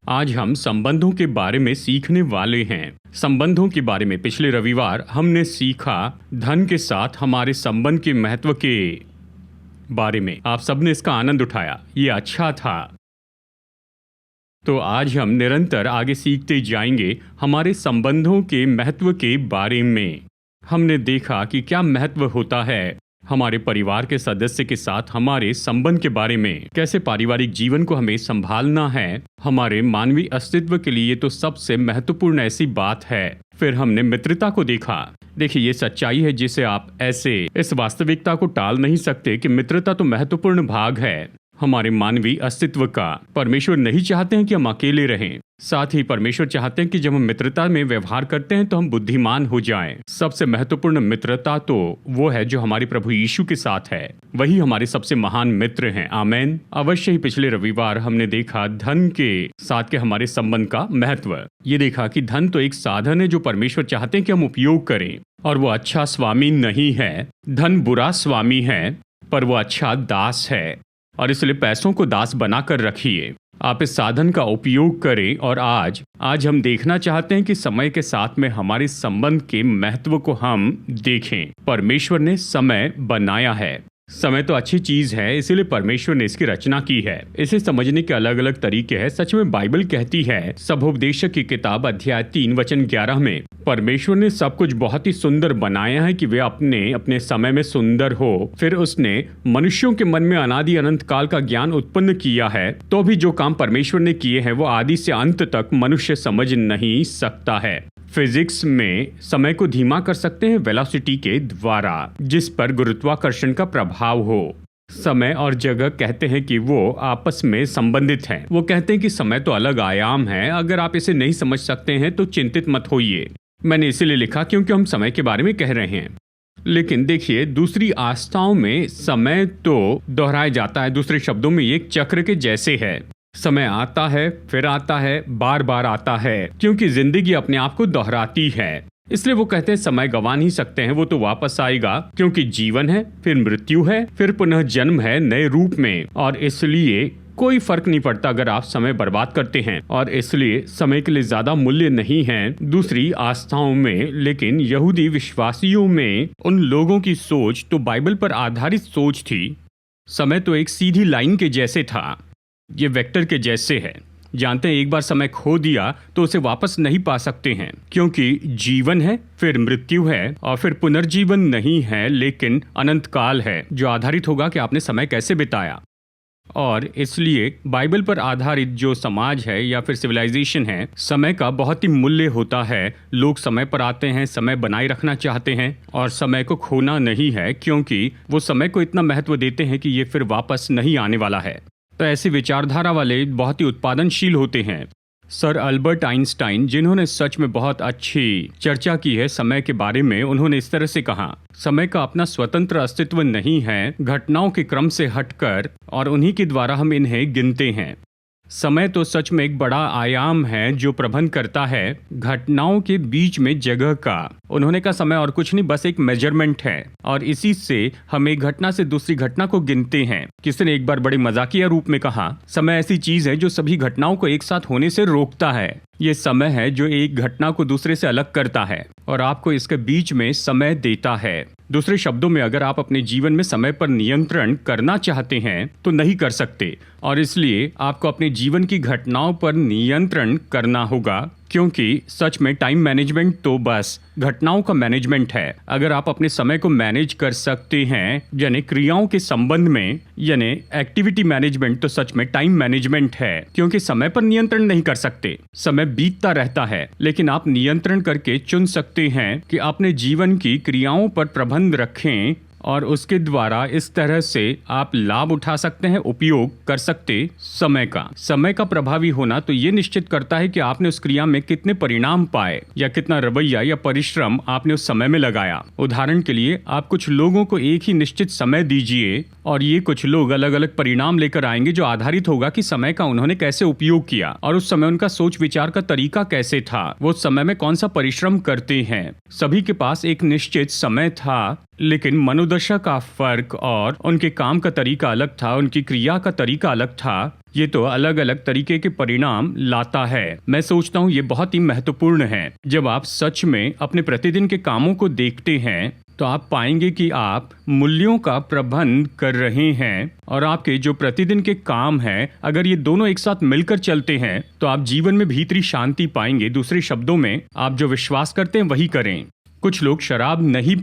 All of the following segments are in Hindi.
आज हम संबंधों के बारे में सीखने वाले हैं। संबंधों के बारे में पिछले रविवार हमने सीखा धन के साथ हमारे संबंध के महत्व के बारे में। आप सबने इसका आनंद उठाया, ये अच्छा था। तो आज हम निरंतर आगे सीखते जाएंगे हमारे संबंधों के महत्व के बारे में। हमने देखा कि क्या महत्व होता है हमारे परिवार के सदस्य के साथ हमारे संबंध के बारे में, कैसे पारिवारिक जीवन को हमें संभालना है। हमारे मानवीय अस्तित्व के लिए तो सबसे महत्वपूर्ण ऐसी बात है। फिर हमने मित्रता को देखा। देखिए, ये सच्चाई है जिसे आप ऐसे इस वास्तविकता को टाल नहीं सकते कि मित्रता तो महत्वपूर्ण भाग है हमारे मानवीय अस्तित्व का। परमेश्वर नहीं चाहते हैं कि हम अकेले रहें, साथ ही परमेश्वर चाहते हैं कि जब हम मित्रता में व्यवहार करते हैं तो हम बुद्धिमान हो जाएं। सबसे महत्वपूर्ण मित्रता तो वो है जो हमारे प्रभु यीशु के साथ है। वही हमारे सबसे महान मित्र हैं। आमेन। अवश्य ही पिछले रविवार हमने देखा धन के साथ के हमारे संबंध का महत्व। ये देखा कि धन तो एक साधन है जो परमेश्वर चाहते हैं कि हम उपयोग करें, और वो अच्छा स्वामी नहीं है। धन बुरा स्वामी है, पर वो अच्छा दास है, और इसलिए पैसों को दास बनाकर रखिए। आप इस साधन का उपयोग करें। और आज हम देखना चाहते हैं कि समय के साथ में हमारे संबंध के महत्व को हम देखें। परमेश्वर ने समय बनाया है। समय तो अच्छी चीज है, इसीलिए परमेश्वर ने इसकी रचना की है। इसे समझने के अलग अलग तरीके हैं। सच में बाइबल कहती है सबोपदेशक की किताब अध्याय 3 वचन 11 में, परमेश्वर ने सब कुछ बहुत ही सुंदर बनाया है कि वे अपने अपने समय में सुंदर हो। फिर उसने मनुष्यों के मन में अनादि अनंत काल का ज्ञान उत्पन्न किया है, तो भी जो काम परमेश्वर ने किए हैं वो आदि से अंत तक मनुष्य समझ नहीं सकता है। फिजिक्स में समय को धीमा कर सकते हैं वेलोसिटी के द्वारा, जिस पर गुरुत्वाकर्षण का प्रभाव हो। समय और जगह कहते हैं कि वो आपस में संबंधित हैं। वो कहते हैं कि समय तो अलग आयाम है। अगर आप इसे नहीं समझ सकते हैं तो चिंतित मत होइए। मैंने इसीलिए लिखा क्योंकि हम समय के बारे में कह रहे हैं। लेकिन देखिए, दूसरी आस्थाओं में समय तो दोहराया जाता है। दूसरे शब्दों में ये एक चक्र के जैसे है। समय आता है, फिर आता है, बार बार आता है, क्योंकि जिंदगी अपने आप को दोहराती है। इसलिए वो कहते हैं समय गंवा नहीं सकते हैं, वो तो वापस आएगा, क्योंकि जीवन है, फिर मृत्यु है, फिर पुनः जन्म है नए रूप में। और इसलिए कोई फर्क नहीं पड़ता अगर आप समय बर्बाद करते हैं, और इसलिए समय के लिए ज्यादा मूल्य नहीं है दूसरी आस्थाओं में। लेकिन यहूदी विश्वासियों में उन लोगों की सोच तो बाइबल पर आधारित सोच थी। समय तो एक सीधी लाइन के जैसे था, ये वेक्टर के जैसे है। जानते हैं, एक बार समय खो दिया तो उसे वापस नहीं पा सकते हैं, क्योंकि जीवन है, फिर मृत्यु है, और फिर पुनर्जीवन नहीं है, लेकिन अनंत काल है जो आधारित होगा कि आपने समय कैसे बिताया। और इसलिए बाइबल पर आधारित जो समाज है या फिर सिविलाइजेशन है, समय का बहुत ही मूल्य होता है। लोग समय पर आते हैं, समय बनाए रखना चाहते हैं, और समय को खोना नहीं है, क्योंकि वो समय को इतना महत्व देते हैं कि ये फिर वापस नहीं आने वाला है। तो ऐसी विचारधारा वाले बहुत ही उत्पादनशील होते हैं। सर अल्बर्ट आइंस्टाइन, जिन्होंने सच में बहुत अच्छी चर्चा की है समय के बारे में, उन्होंने इस तरह से कहा, समय का अपना स्वतंत्र अस्तित्व नहीं है, घटनाओं के क्रम से हटकर, और उन्हीं के द्वारा हम इन्हें गिनते हैं। समय तो सच में एक बड़ा आयाम है जो प्रबंध करता है घटनाओं के बीच में जगह का। उन्होंने कहा समय और कुछ नहीं, बस एक मेजरमेंट है, और इसी से हम एक घटना से दूसरी घटना को गिनते हैं। किसी ने एक बार बड़े मजाकिया रूप में कहा, समय ऐसी चीज है जो सभी घटनाओं को एक साथ होने से रोकता है। ये समय है जो एक घटना को दूसरे से अलग करता है और आपको इसके बीच में समय देता है। दूसरे शब्दों में, अगर आप अपने जीवन में समय पर नियंत्रण करना चाहते हैं तो नहीं कर सकते, और इसलिए आपको अपने जीवन की घटनाओं पर नियंत्रण करना होगा, क्योंकि सच में टाइम मैनेजमेंट तो बस घटनाओं का मैनेजमेंट है। अगर आप अपने समय को मैनेज कर सकते हैं, यानी क्रियाओं के संबंध में, यानी एक्टिविटी मैनेजमेंट, तो सच में टाइम मैनेजमेंट है, क्योंकि समय पर नियंत्रण नहीं कर सकते। समय बीतता रहता है, लेकिन आप नियंत्रण करके चुन सकते हैं कि अपने जीवन की क्रियाओं पर प्रबंध रखें, और उसके द्वारा इस तरह से आप लाभ उठा सकते हैं, उपयोग कर सकते समय का। समय का प्रभावी होना तो ये निश्चित करता है कि आपने उस क्रिया में कितने परिणाम पाए, या कितना रवैया या परिश्रम आपने उस समय में लगाया। उदाहरण के लिए, आप कुछ लोगों को एक ही निश्चित समय दीजिए, और ये कुछ लोग अलग अलग परिणाम लेकर आएंगे जो आधारित होगा कि समय का उन्होंने कैसे उपयोग किया, और उस समय उनका सोच विचार का तरीका कैसे था, वो समय में कौन सा परिश्रम करते हैं। सभी के पास एक निश्चित समय था, लेकिन मनोदशा का फर्क और उनके काम का तरीका अलग था, उनकी क्रिया का तरीका अलग था, ये तो अलग अलग तरीके के परिणाम लाता है। मैं सोचता हूँ ये बहुत ही महत्वपूर्ण है। जब आप सच में अपने प्रतिदिन के कामों को देखते हैं तो आप पाएंगे कि आप मूल्यों का प्रबंध कर रहे हैं, और आपके जो प्रतिदिन के काम हैं, अगर ये दोनों एक साथ मिलकर चलते हैं तो आप जीवन में भीतरी शांति पाएंगे। दूसरे शब्दों में, आप जो विश्वास करते हैं वही करें। कुछ लोग शराब नहीं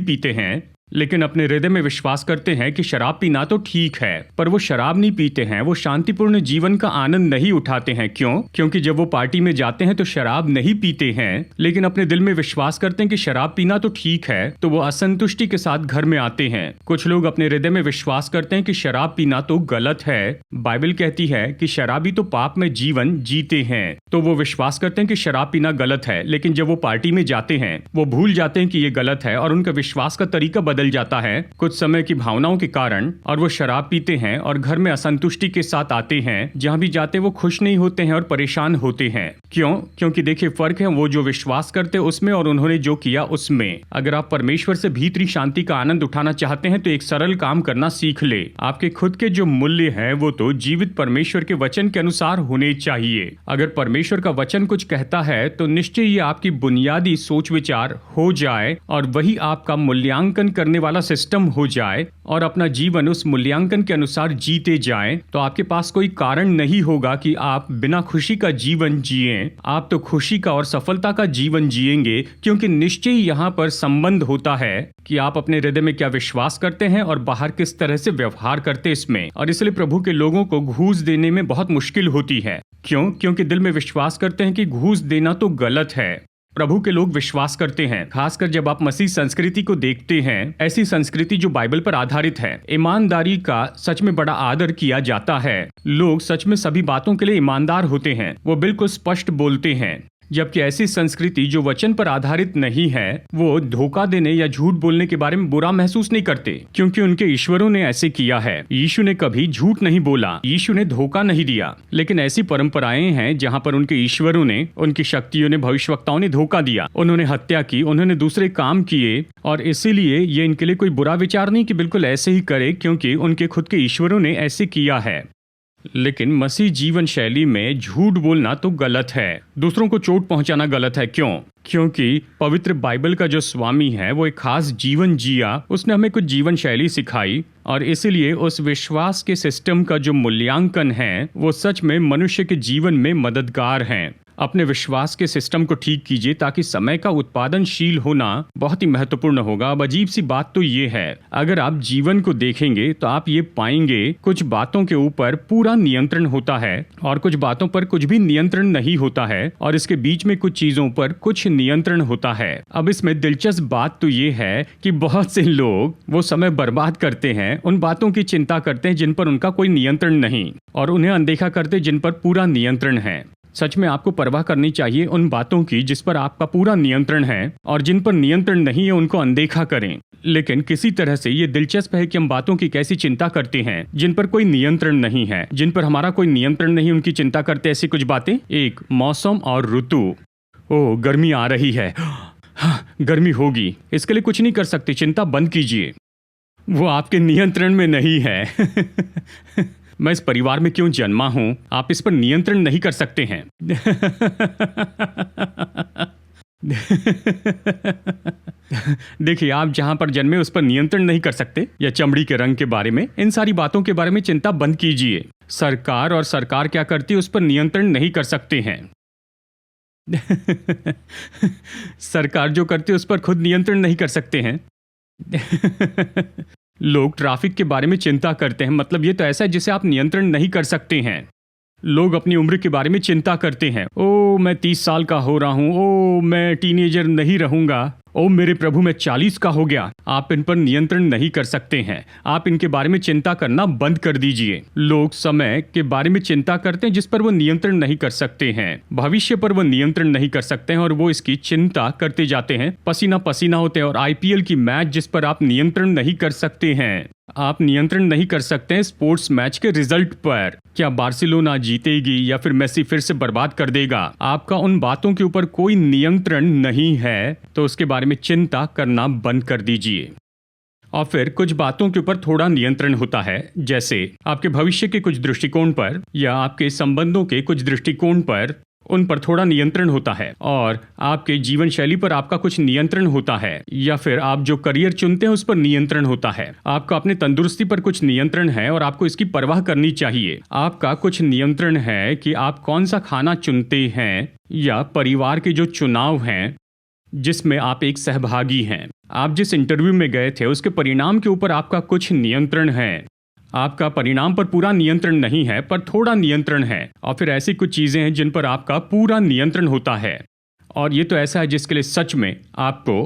पीते हैं लेकिन अपने हृदय में विश्वास करते हैं कि शराब पीना तो ठीक है, पर वो शराब नहीं पीते हैं, वो शांतिपूर्ण जीवन का आनंद नहीं उठाते हैं। क्यों? क्योंकि जब वो पार्टी में जाते हैं तो शराब नहीं पीते हैं, लेकिन अपने दिल में विश्वास करते हैं कि शराब पीना तो ठीक है, तो वो असंतुष्टि के साथ घर में आते हैं। कुछ लोग अपने हृदय में विश्वास करते हैं कि शराब पीना तो गलत है, बाइबल कहती है कि शराबी तो पाप में जीवन जीते हैं, तो वो विश्वास करते हैं कि शराब पीना गलत है, लेकिन जब वो पार्टी में जाते हैं वो भूल जाते हैं कि ये गलत है और उनका विश्वास का तरीका बदल जाता है कुछ समय की भावनाओं के कारण, और वो शराब पीते हैं और घर में असंतुष्टि के साथ आते हैं। जहां भी जाते वो खुश नहीं होते हैं और परेशान होते हैं। क्यों? क्योंकि देखिए, फर्क है वो जो विश्वास करते उसमें और उन्होंने जो किया उसमें। अगर आप परमेश्वर से भीतरी शांति का आनंद उठाना चाहते हैं तो एक सरल काम करना सीख ले। आपके खुद के जो मूल्य है वो तो जीवित परमेश्वर के वचन के अनुसार होने चाहिए। अगर परमेश्वर का वचन कुछ कहता है तो निश्चय ये आपकी बुनियादी सोच विचार हो जाए और वही आपका मूल्यांकन करने वाला सिस्टम हो जाए और अपना जीवन उस मूल्यांकन के अनुसार जीते जाएं, तो आपके पास कोई कारण नहीं होगा कि आप बिना खुशी का जीवन जिएं। आप तो खुशी का और सफलता का जीवन जिएंगे, क्योंकि निश्चय यहाँ पर संबंध होता है कि आप अपने हृदय में क्या विश्वास करते हैं और बाहर किस तरह से व्यवहार करते इसमें। और इसलिए प्रभु के लोगों को घूस देने में बहुत मुश्किल होती है। क्यों? क्योंकि दिल में विश्वास करते हैं कि घूस देना तो गलत है। प्रभु के लोग विश्वास करते हैं, खासकर जब आप मसीह संस्कृति को देखते हैं, ऐसी संस्कृति जो बाइबल पर आधारित है। ईमानदारी का सच में बड़ा आदर किया जाता है। लोग सच में सभी बातों के लिए ईमानदार होते हैं, वो बिल्कुल स्पष्ट बोलते हैं। जबकि ऐसी संस्कृति जो वचन पर आधारित नहीं है, वो धोखा देने या झूठ बोलने के बारे में बुरा महसूस नहीं करते, क्योंकि उनके ईश्वरों ने ऐसे किया है। यीशु ने कभी झूठ नहीं बोला, यीशु ने धोखा नहीं दिया। लेकिन ऐसी परंपराएं हैं जहां पर उनके ईश्वरों ने, उनकी शक्तियों ने, भविष्यवक्ताओं ने धोखा दिया। उन्होंने हत्या की, उन्होंने दूसरे काम किए, और इसीलिए ये इनके लिए कोई बुरा विचार नहीं कि बिल्कुल ऐसे ही करे, क्योंकि उनके खुद के ईश्वरों ने ऐसे किया है। लेकिन मसीह जीवन शैली में झूठ बोलना तो गलत है, दूसरों को चोट पहुंचाना गलत है। क्यों? क्योंकि पवित्र बाइबल का जो स्वामी है वो एक खास जीवन जिया, उसने हमें कुछ जीवन शैली सिखाई, और इसीलिए उस विश्वास के सिस्टम का जो मूल्यांकन है वो सच में मनुष्य के जीवन में मददगार है। अपने विश्वास के सिस्टम को ठीक कीजिए ताकि समय का उत्पादनशील होना बहुत ही महत्वपूर्ण होगा। अब अजीब सी बात तो ये है, अगर आप जीवन को देखेंगे तो आप ये पाएंगे कुछ बातों के ऊपर पूरा नियंत्रण होता है और कुछ बातों पर कुछ भी नियंत्रण नहीं होता है, और इसके बीच में कुछ चीजों पर कुछ नियंत्रण होता है। अब इसमें दिलचस्प बात तो ये है कि बहुत से लोग वो समय बर्बाद करते हैं, उन बातों की चिंता करते हैं जिन पर उनका कोई नियंत्रण नहीं, और उन्हें अनदेखा करते जिन पर पूरा नियंत्रण है। सच में आपको परवाह करनी चाहिए उन बातों की जिस पर आपका पूरा नियंत्रण है, और जिन पर नियंत्रण नहीं है उनको अनदेखा करें। लेकिन किसी तरह से ये दिलचस्प है कि हम बातों की कैसी चिंता करते हैं जिन पर कोई नियंत्रण नहीं है, जिन पर हमारा कोई नियंत्रण नहीं, उनकी चिंता करते। ऐसी कुछ बातें, एक मौसम और ऋतु। ओह, गर्मी आ रही है, गर्मी होगी, इसके लिए कुछ नहीं कर सकते, चिंता बंद कीजिए, वो आपके नियंत्रण में नहीं है। मैं इस परिवार में क्यों जन्मा हूं, आप इस पर नियंत्रण नहीं कर सकते हैं। देखिए, आप जहां पर जन्मे उस पर नियंत्रण नहीं कर सकते, या चमड़ी के रंग के बारे में, इन सारी बातों के बारे में चिंता बंद कीजिए। सरकार और सरकार क्या करती है उस पर नियंत्रण नहीं कर सकते हैं। सरकार जो करती है उस पर खुद नियंत्रण नहीं कर सकते हैं। लोग ट्रैफिक के बारे में चिंता करते हैं, मतलब ये तो ऐसा है जिसे आप नियंत्रण नहीं कर सकते हैं। लोग अपनी उम्र के बारे में चिंता करते हैं, ओ मैं 30 साल का हो रहा हूँ, ओ मैं टीनेजर नहीं रहूंगा, ओ मेरे प्रभु मैं 40 का हो गया। आप इन पर नियंत्रण नहीं कर सकते हैं, आप इनके बारे में चिंता करना बंद कर दीजिए। लोग समय के बारे में चिंता करते हैं जिस पर वो नियंत्रण नहीं कर सकते हैं, भविष्य पर वो नियंत्रण नहीं कर सकते हैं, और वो इसकी चिंता करते जाते हैं, पसीना पसीना होते हैं। और IPL की मैच जिस पर आप नियंत्रण नहीं कर सकते हैं, आप नियंत्रण नहीं कर सकते हैं स्पोर्ट्स मैच के रिजल्ट पर। क्या बार्सिलोना जीतेगी या फिर मेसी फिर से बर्बाद कर देगा, आपका उन बातों के ऊपर कोई नियंत्रण नहीं है, तो उसके बारे में चिंता करना बंद कर दीजिए। और फिर कुछ बातों के ऊपर थोड़ा नियंत्रण होता है, जैसे आपके भविष्य के कुछ दृष्टिकोण पर या आपके संबंधों के कुछ दृष्टिकोण पर, उन पर थोड़ा नियंत्रण होता है। और आपके जीवन शैली पर आपका कुछ नियंत्रण होता है, या फिर आप जो करियर चुनते हैं उस पर नियंत्रण होता है। आपका अपने तंदुरुस्ती पर कुछ नियंत्रण है और आपको इसकी परवाह करनी चाहिए। आपका कुछ नियंत्रण है कि आप कौन सा खाना चुनते हैं, या परिवार के जो चुनाव हैं जिसमें आप एक सहभागी हैं। आप जिस इंटरव्यू में गए थे उसके परिणाम के ऊपर आपका कुछ नियंत्रण है। आपका परिणाम पर पूरा नियंत्रण नहीं है, पर थोड़ा नियंत्रण है। और फिर ऐसी कुछ चीज़ें हैं जिन पर आपका पूरा नियंत्रण होता है। और ये तो ऐसा है जिसके लिए सच में आपको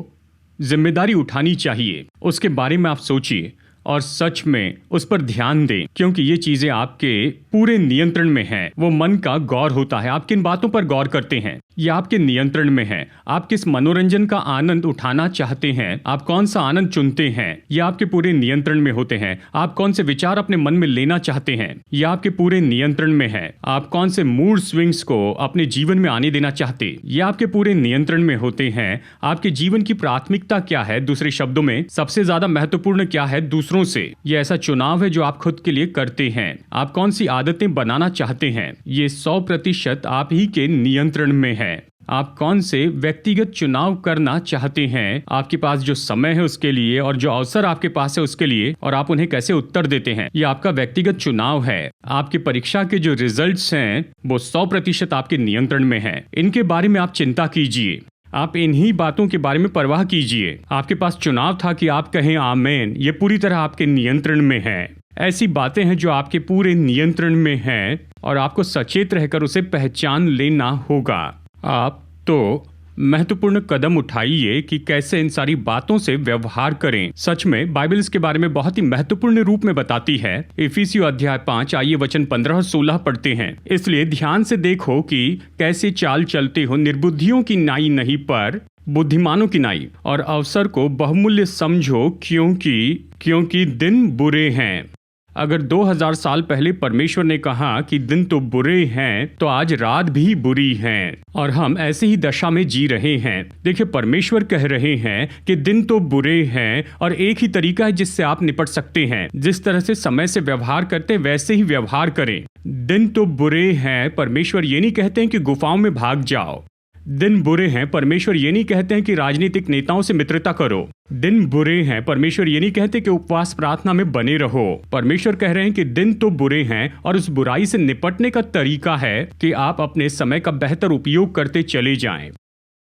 जिम्मेदारी उठानी चाहिए। उसके बारे में आप सोचिए और सच में उस पर ध्यान दें, क्योंकि ये चीज़ें आपके पूरे नियंत्रण में हैं। वो मन का गौर होता है, आप किन बातों पर गौर करते हैं, ये आपके नियंत्रण में है। आप किस मनोरंजन का आनंद उठाना चाहते हैं, आप कौन सा आनंद चुनते हैं, ये आपके पूरे नियंत्रण में होते हैं। आप कौन से विचार अपने मन में लेना चाहते हैं, ये आपके पूरे नियंत्रण में है। आप कौन से मूड स्विंग्स को अपने जीवन में आने देना चाहते, ये आपके पूरे नियंत्रण में होते हैं। आपके जीवन की प्राथमिकता क्या है, दूसरे शब्दों में सबसे ज्यादा महत्वपूर्ण क्या है दूसरों से, ये ऐसा चुनाव है जो आप खुद के लिए करते हैं। आप कौन सी आदतें बनाना चाहते हैं, ये 100% आप ही के नियंत्रण में है। आप कौन से व्यक्तिगत चुनाव करना चाहते हैं, आपके पास जो समय है उसके लिए और जो अवसर आपके पास है उसके लिए, और आप उन्हें कैसे उत्तर देते हैं, ये आपका व्यक्तिगत चुनाव है। आपकी परीक्षा के जो रिजल्ट्स हैं वो 100% आपके नियंत्रण में है। इनके बारे में आप चिंता कीजिए, आप इन्हीं बातों के बारे में परवाह कीजिए। आपके पास चुनाव था कि आप कहें आमेन, ये पूरी तरह आपके नियंत्रण में है। ऐसी बातें हैं जो आपके पूरे नियंत्रण में हैं और आपको सचेत रहकर उसे पहचान लेना होगा। आप तो महत्वपूर्ण कदम उठाइए कि कैसे इन सारी बातों से व्यवहार करें। सच में बाइबल इसके बारे में बहुत ही महत्वपूर्ण रूप में बताती है। इफिसियों अध्याय 5 आइए वचन 15 और 16 पढ़ते हैं। इसलिए ध्यान से देखो कि कैसे चाल चलते हो, निर्बुद्धियों की नाई नहीं पर बुद्धिमानों की नाई, और अवसर को बहुमूल्य समझो, क्योंकि दिन बुरे हैं। अगर 2000 साल पहले परमेश्वर ने कहा कि दिन तो बुरे हैं, तो आज रात भी बुरी हैं और हम ऐसी ही दशा में जी रहे हैं। देखिए, परमेश्वर कह रहे हैं कि दिन तो बुरे हैं और एक ही तरीका है जिससे आप निपट सकते हैं। जिस तरह से समय से व्यवहार करते वैसे ही व्यवहार करें। दिन तो बुरे हैं, परमेश्वर ये नहीं कहते हैं कि गुफाओं में भाग जाओ। दिन बुरे हैं, परमेश्वर ये नहीं कहते हैं कि राजनीतिक नेताओं से मित्रता करो। दिन बुरे हैं, परमेश्वर ये नहीं कहते कि उपवास प्रार्थना में बने रहो। परमेश्वर कह रहे हैं कि दिन तो बुरे हैं और उस बुराई से निपटने का तरीका है कि आप अपने समय का बेहतर उपयोग करते चले जाएं।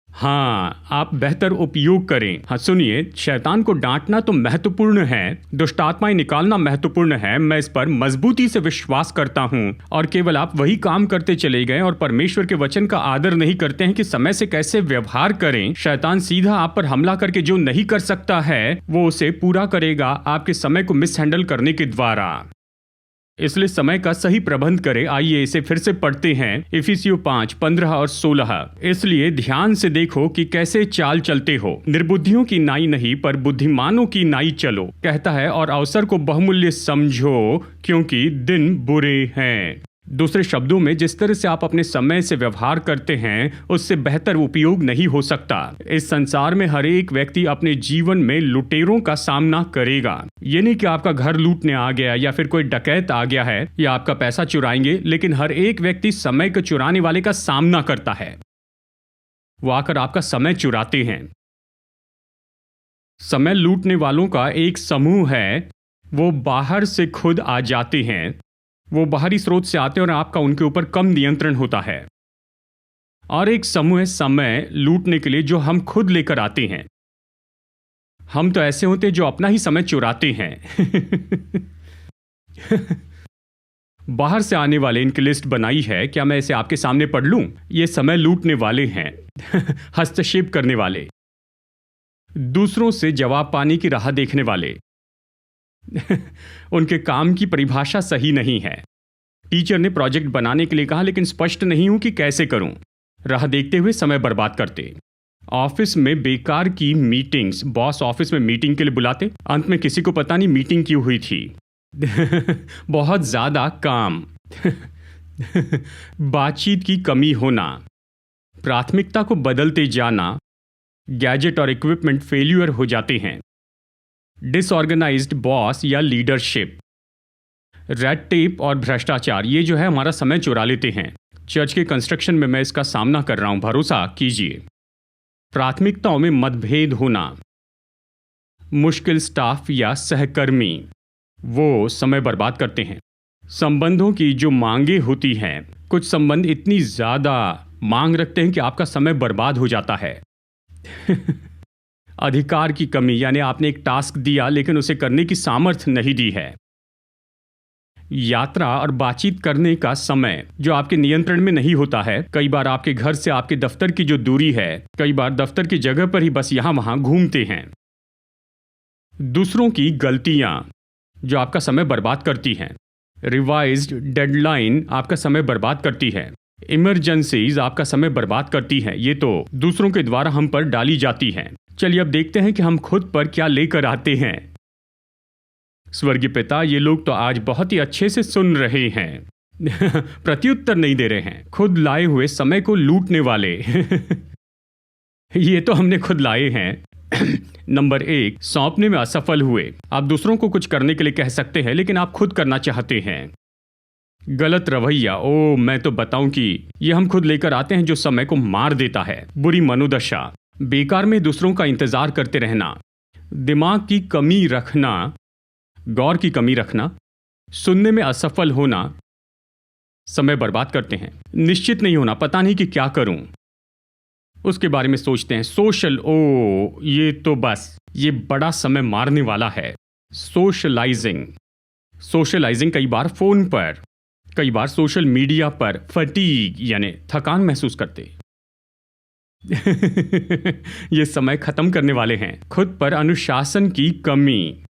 हाँ, आप बेहतर उपयोग करें। हाँ सुनिए, शैतान को डांटना तो महत्वपूर्ण है, दुष्टात्माएं निकालना महत्वपूर्ण है। मैं इस पर मजबूती से विश्वास करता हूँ। और केवल आप वही काम करते चले गए और परमेश्वर के वचन का आदर नहीं करते हैं कि समय से कैसे व्यवहार करें। शैतान सीधा आप पर हमला करके जो नहीं कर सकता है वो उसे पूरा करेगा आपके समय को मिसहैंडल करने के द्वारा। इसलिए समय का सही प्रबंध करें। आइए इसे फिर से पढ़ते हैं, इफिसियों 5, 15 और 16। इसलिए ध्यान से देखो कि कैसे चाल चलते हो, निर्बुद्धियों की नाई नहीं पर बुद्धिमानों की नाई चलो, कहता है, और अवसर को बहुमूल्य समझो, क्योंकि दिन बुरे हैं। दूसरे शब्दों में, जिस तरह से आप अपने समय से व्यवहार करते हैं उससे बेहतर उपयोग नहीं हो सकता। इस संसार में हर एक व्यक्ति अपने जीवन में लुटेरों का सामना करेगा। ये नहीं कि आपका घर लूटने आ गया या फिर कोई डकैत आ गया है या आपका पैसा चुराएंगे, लेकिन हर एक व्यक्ति समय को चुराने वाले का सामना करता है। वो आकर आपका समय चुराते हैं। समय लूटने वालों का एक समूह है, वो बाहर से खुद आ जाते हैं, वो बाहरी स्रोत से आते हैं और आपका उनके ऊपर कम नियंत्रण होता है। और एक समूह है समय लूटने के लिए, जो हम खुद लेकर आते हैं। हम तो ऐसे होते हैं जो अपना ही समय चुराते हैं। बाहर से आने वाले इनकी लिस्ट बनाई है, क्या मैं इसे आपके सामने पढ़ लूं? ये समय लूटने वाले हैं, हस्तक्षेप करने वाले, दूसरों से जवाब पाने की राह देखने वाले। उनके काम की परिभाषा सही नहीं है। टीचर ने प्रोजेक्ट बनाने के लिए कहा, लेकिन स्पष्ट नहीं हूं कि कैसे करूं। राह देखते हुए समय बर्बाद करते। ऑफिस में बेकार की मीटिंग्स, बॉस ऑफिस में मीटिंग के लिए बुलाते, अंत में किसी को पता नहीं मीटिंग क्यों हुई थी। बहुत ज़्यादा काम। बातचीत की कमी होना, प्राथमिकता को बदलते जाना, गैजेट और इक्विपमेंट फेल्यूर हो जाते हैं, डिसऑर्गेनाइज्ड बॉस या लीडरशिप, रेड टेप और भ्रष्टाचार, ये जो है हमारा समय चुरा लेते हैं। चर्च के कंस्ट्रक्शन में मैं इसका सामना कर रहा हूं, भरोसा कीजिए। प्राथमिकताओं में मतभेद होना, मुश्किल स्टाफ या सहकर्मी, वो समय बर्बाद करते हैं। संबंधों की जो मांगे होती हैं, कुछ संबंध इतनी ज़्यादा मांग रखते हैं कि आपका समय बर्बाद हो जाता है। अधिकार की कमी, यानी आपने एक टास्क दिया लेकिन उसे करने की सामर्थ्य नहीं दी है। यात्रा और बातचीत करने का समय जो आपके नियंत्रण में नहीं होता है। कई बार आपके घर से आपके दफ्तर की जो दूरी है, कई बार दफ्तर की जगह पर ही बस यहां वहां घूमते हैं। दूसरों की गलतियां जो आपका समय बर्बाद करती हैं। रिवाइज्ड डेडलाइन आपका समय बर्बाद करती है। इमरजेंसीज आपका समय बर्बाद करती हैं। ये तो दूसरों के द्वारा हम पर डाली जाती हैं। चलिए अब देखते हैं कि हम खुद पर क्या लेकर आते हैं। स्वर्गीय पिता, ये लोग तो आज बहुत ही अच्छे से सुन रहे हैं। प्रत्युत्तर नहीं दे रहे हैं। खुद लाए हुए समय को लूटने वाले। ये तो हमने खुद लाए हैं। नंबर 1, सौंपने में असफल हुए। आप दूसरों को कुछ करने के लिए कह सकते हैं लेकिन आप खुद करना चाहते हैं। गलत रवैया, ओ मैं तो बताऊं कि ये हम खुद लेकर आते हैं जो समय को मार देता है। बुरी मनोदशा, बेकार में दूसरों का इंतजार करते रहना, दिमाग की कमी रखना, गौर की कमी रखना, सुनने में असफल होना, समय बर्बाद करते हैं। निश्चित नहीं होना, पता नहीं कि क्या करूं, उसके बारे में सोचते हैं। सोशल, ओ ये तो बस ये बड़ा समय मारने वाला है। सोशलाइजिंग, सोशलाइजिंग कई बार फोन पर, कई बार सोशल मीडिया पर फटीग यानी थकान महसूस करते। ये समय खत्म करने वाले हैं। खुद पर अनुशासन की कमी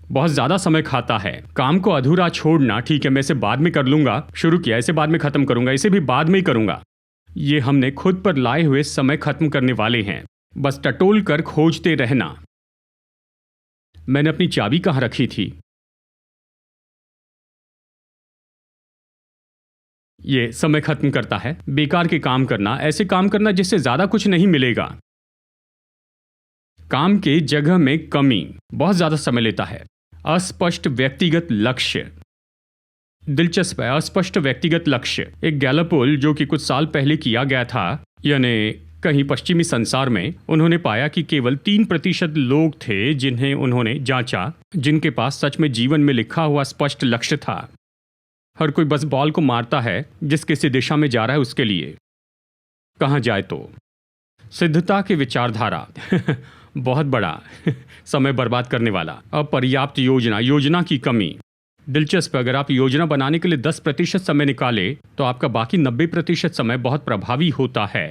बहुत ज्यादा समय खाता है। काम को अधूरा छोड़ना, ठीक है मैं इसे बाद में कर लूंगा, शुरू किया इसे बाद में खत्म करूंगा, इसे भी बाद में ही करूंगा। ये हमने खुद पर लाए हुए समय खत्म करने वाले हैं। बस टटोल कर खोजते रहना। मैंने अपनी चाबी कहां रखी थी? ये समय खत्म करता है। बेकार के काम करना, ऐसे काम करना जिससे ज्यादा कुछ नहीं मिलेगा। काम के जगह में कमी बहुत ज्यादा समय लेता है। अस्पष्ट व्यक्तिगत लक्ष्य, दिलचस्प है। अस्पष्ट व्यक्तिगत लक्ष्य एक गैलप पोल जो कि कुछ साल पहले किया गया था, यानी कहीं पश्चिमी संसार में, उन्होंने पाया कि केवल 3% लोग थे जिन्हें उन्होंने जांचा, जिनके पास सच में जीवन में लिखा हुआ स्पष्ट लक्ष्य था। हर कोई बस बॉल को मारता है जिस किसी दिशा में जा रहा है उसके लिए, कहाँ जाए तो। सिद्धता की विचारधारा बहुत बड़ा समय बर्बाद करने वाला। अपर्याप्त योजना, योजना की कमी। दिलचस्प, अगर आप योजना बनाने के लिए 10% समय निकाले तो आपका बाकी 90% समय बहुत प्रभावी होता है।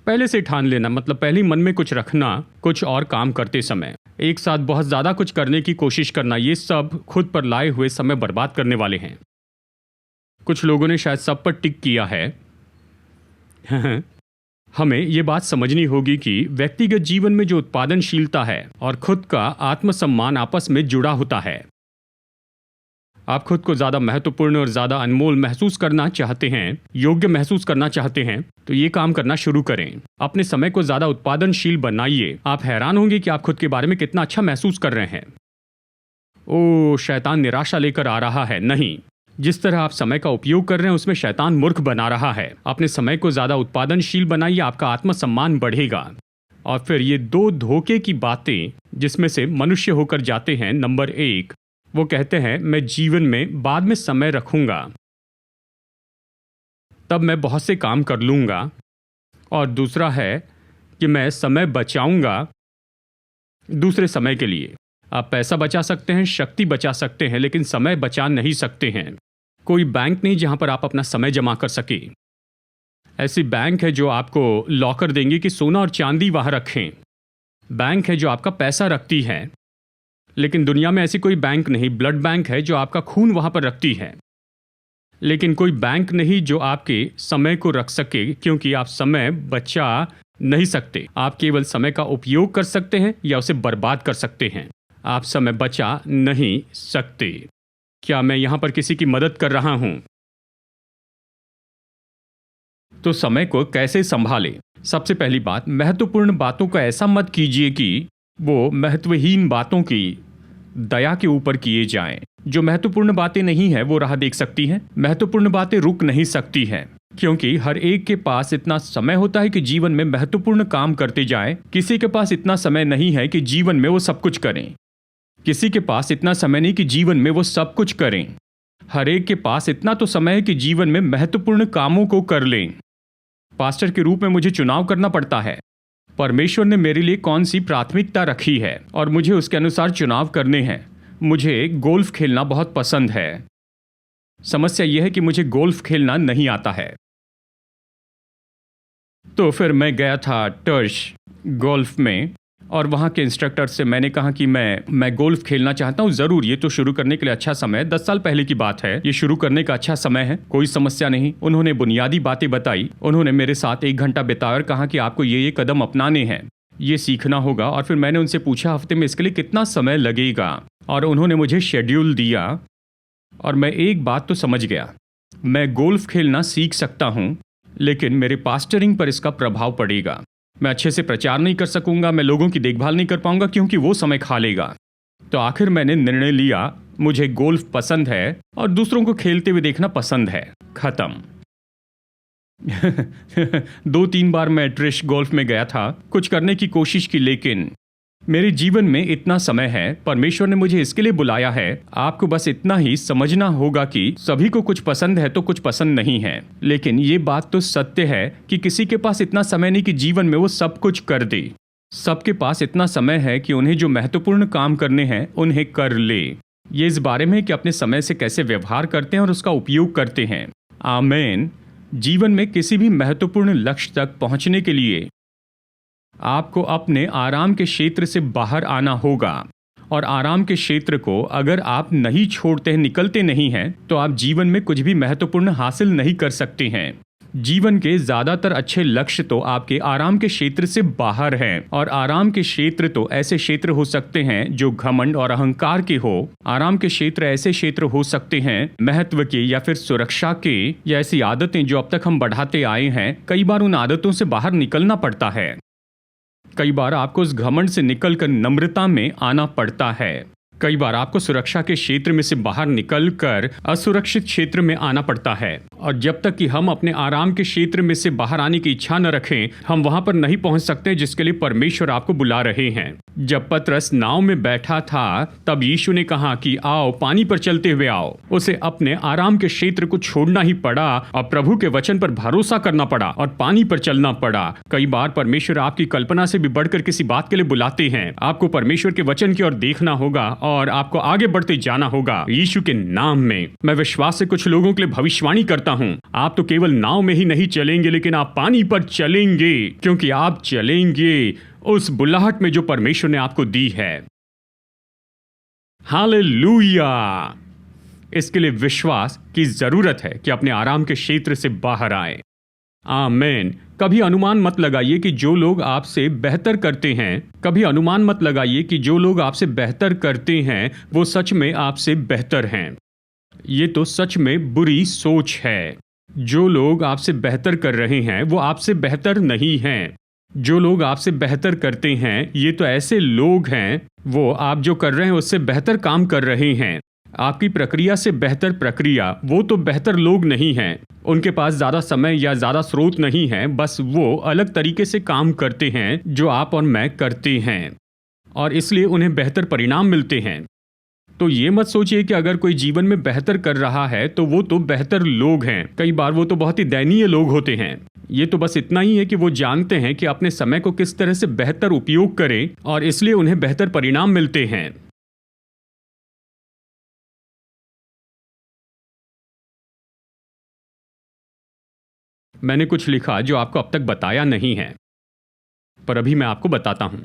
पहले से ठान लेना, मतलब पहले ही मन में कुछ रखना, कुछ और काम करते समय एक साथ बहुत ज्यादा कुछ करने की कोशिश करना, ये सब खुद पर लाए हुए समय बर्बाद करने वाले हैं। कुछ लोगों ने शायद सब पर टिक किया है। हमें ये बात समझनी होगी कि व्यक्तिगत जीवन में जो उत्पादनशीलता है और खुद का आत्मसम्मान आपस में जुड़ा होता है। आप खुद को ज्यादा महत्वपूर्ण और ज्यादा अनमोल महसूस करना चाहते हैं, योग्य महसूस करना चाहते हैं, तो ये काम करना शुरू करें। अपने समय को ज्यादा उत्पादनशील बनाइए। आप हैरान होंगे कि आप खुद के बारे में कितना अच्छा महसूस कर रहे हैं। ओ शैतान निराशा लेकर आ रहा है, नहीं, जिस तरह आप समय का उपयोग कर रहे हैं उसमें शैतान मूर्ख बना रहा है। अपने समय को ज्यादा उत्पादनशील बनाइए, आपका आत्मसम्मान बढ़ेगा। और फिर ये 2 धोखे की बातें जिसमें से मनुष्य होकर जाते हैं। नंबर 1, वो कहते हैं मैं जीवन में बाद में समय रखूंगा, तब मैं बहुत से काम कर लूंगा। और दूसरा है कि मैं समय बचाऊंगा दूसरे समय के लिए। आप पैसा बचा सकते हैं, शक्ति बचा सकते हैं, लेकिन समय बचा नहीं सकते हैं। कोई बैंक नहीं जहां पर आप अपना समय जमा कर सके। ऐसी बैंक है जो आपको लॉकर देंगे कि सोना और चांदी वहां रखें। बैंक है जो आपका पैसा रखती है, लेकिन दुनिया में ऐसी कोई बैंक नहीं। ब्लड बैंक है जो आपका खून वहां पर रखती है, लेकिन कोई बैंक नहीं जो आपके समय को रख सके, क्योंकि आप समय बचा नहीं सकते। आप केवल समय का उपयोग कर सकते हैं या उसे बर्बाद कर सकते हैं। आप समय बचा नहीं सकते। क्या मैं यहां पर किसी की मदद कर रहा हूं? तो समय को कैसे संभालें? सबसे पहली बात, महत्वपूर्ण बातों को ऐसा मत कीजिए कि वो महत्वहीन बातों की दया के ऊपर किए जाएं। जो महत्वपूर्ण बातें नहीं है वो राह देख सकती हैं। महत्वपूर्ण बातें रुक नहीं सकती हैं, क्योंकि हर एक के पास इतना समय होता है कि जीवन में महत्वपूर्ण काम करते जाएं। किसी के पास इतना समय नहीं है कि जीवन में वो सब कुछ करें। किसी के पास इतना समय नहीं कि जीवन में वो सब कुछ करें। हर एक के पास इतना तो समय है कि जीवन में महत्वपूर्ण कामों को कर लें। पास्टर के रूप में मुझे चुनाव करना पड़ता है। परमेश्वर ने मेरे लिए कौन सी प्राथमिकता रखी है और मुझे उसके अनुसार चुनाव करने हैं। मुझे गोल्फ खेलना बहुत पसंद है। समस्या यह है कि मुझे गोल्फ खेलना नहीं आता है। तो फिर मैं गया था टर्श गोल्फ में और वहाँ के इंस्ट्रक्टर से मैंने कहा कि मैं गोल्फ खेलना चाहता हूँ। ज़रूर, ये तो शुरू करने के लिए अच्छा समय है। 10 साल पहले की बात है। ये शुरू करने का अच्छा समय है, कोई समस्या नहीं। उन्होंने बुनियादी बातें बताई। उन्होंने मेरे साथ 1 घंटा बिताया और कहा कि आपको ये कदम अपनाने हैं, ये सीखना होगा। और फिर मैंने उनसे पूछा हफ्ते में इसके लिए कितना समय लगेगा, और उन्होंने मुझे शेड्यूल दिया। और मैं एक बात तो समझ गया, मैं गोल्फ खेलना सीख सकता हूँ, लेकिन मेरे पास्टरिंग पर इसका प्रभाव पड़ेगा। मैं अच्छे से प्रचार नहीं कर सकूंगा, मैं लोगों की देखभाल नहीं कर पाऊंगा, क्योंकि वो समय खा लेगा। तो आखिर मैंने निर्णय लिया, मुझे गोल्फ पसंद है और दूसरों को खेलते हुए देखना पसंद है। खत्म। 2-3 बार मैं ट्रिश गोल्फ में गया था, कुछ करने की कोशिश की, लेकिन मेरे जीवन में इतना समय है। परमेश्वर ने मुझे इसके लिए बुलाया है। आपको बस इतना ही समझना होगा कि सभी को कुछ पसंद है तो कुछ पसंद नहीं है। लेकिन ये बात तो सत्य है कि किसी के पास इतना समय नहीं कि जीवन में वो सब कुछ कर दे। सबके पास इतना समय है कि उन्हें जो महत्वपूर्ण काम करने हैं उन्हें कर ले। ये इस बारे में कि अपने समय से कैसे व्यवहार करते हैं और उसका उपयोग करते हैं। आमीन। जीवन में किसी भी महत्वपूर्ण लक्ष्य तक पहुंचने के लिए आपको अपने आराम के क्षेत्र से बाहर आना होगा। और आराम के क्षेत्र को अगर आप नहीं छोड़ते हैं, निकलते नहीं हैं, तो आप जीवन में कुछ भी महत्वपूर्ण हासिल नहीं कर सकते हैं। जीवन के ज्यादातर अच्छे लक्ष्य तो आपके आराम के क्षेत्र से बाहर हैं। और आराम के क्षेत्र तो ऐसे क्षेत्र हो सकते हैं जो घमंड और अहंकार के हो। आराम के क्षेत्र ऐसे क्षेत्र हो सकते हैं महत्व के या फिर सुरक्षा के, या ऐसी आदतें जो अब तक हम बढ़ाते आए हैं। कई बार उन आदतों से बाहर निकलना पड़ता है। कई बार आपको उस घमंड से निकलकर नम्रता में आना पड़ता है। कई बार आपको सुरक्षा के क्षेत्र में से बाहर निकलकर असुरक्षित क्षेत्र में आना पड़ता है। और जब तक कि हम अपने आराम के क्षेत्र में से बाहर आने की इच्छा न रखें, हम वहां पर नहीं पहुंच सकते जिसके लिए परमेश्वर आपको बुला रहे हैं। जब पतरस नाव में बैठा था, तब यीशु ने कहा कि आओ, पानी पर चलते हुए आओ। उसे अपने आराम के क्षेत्र को छोड़ना ही पड़ा और प्रभु के वचन पर भरोसा करना पड़ा और पानी पर चलना पड़ा। कई बार परमेश्वर आपकी कल्पना से भी बढ़कर किसी बात के लिए बुलाते हैं। आपको परमेश्वर के वचन की ओर देखना होगा और आपको आगे बढ़ते जाना होगा यीशु के नाम में। मैं विश्वास से कुछ लोगों के लिए भविष्यवाणी करता हूं, आप तो केवल नाव में ही नहीं चलेंगे, लेकिन आप पानी पर चलेंगे, क्योंकि आप चलेंगे उस बुलाहट में जो परमेश्वर ने आपको दी है। हालेलुया। इसके लिए विश्वास की जरूरत है कि अपने आराम के क्षेत्र से बाहर आए। आमीन। कभी अनुमान मत लगाइए कि जो लोग आपसे बेहतर करते हैं, कभी अनुमान मत लगाइए कि जो लोग आपसे बेहतर करते हैं वो सच में आपसे बेहतर हैं। ये तो सच में बुरी सोच है। जो लोग आपसे बेहतर कर रहे हैं वो आपसे बेहतर नहीं हैं। जो लोग आपसे बेहतर करते हैं ये तो ऐसे लोग हैं, वो आप जो कर रहे हैं उससे बेहतर काम कर रहे हैं। आपकी प्रक्रिया से बेहतर प्रक्रिया, वो तो बेहतर लोग नहीं हैं। उनके पास ज़्यादा समय या ज़्यादा स्रोत नहीं है, बस वो अलग तरीके से काम करते हैं जो आप और मैं करते हैं, और इसलिए उन्हें बेहतर परिणाम मिलते हैं। तो ये मत सोचिए कि अगर कोई जीवन में बेहतर कर रहा है तो वो तो बेहतर लोग हैं। कई बार वो तो बहुत ही दयनीय लोग होते हैं। ये तो बस इतना ही है कि वो जानते हैं कि अपने समय को किस तरह से बेहतर उपयोग करें, और इसलिए उन्हें बेहतर परिणाम मिलते हैं। मैंने कुछ लिखा जो आपको अब तक बताया नहीं है, पर अभी मैं आपको बताता हूं।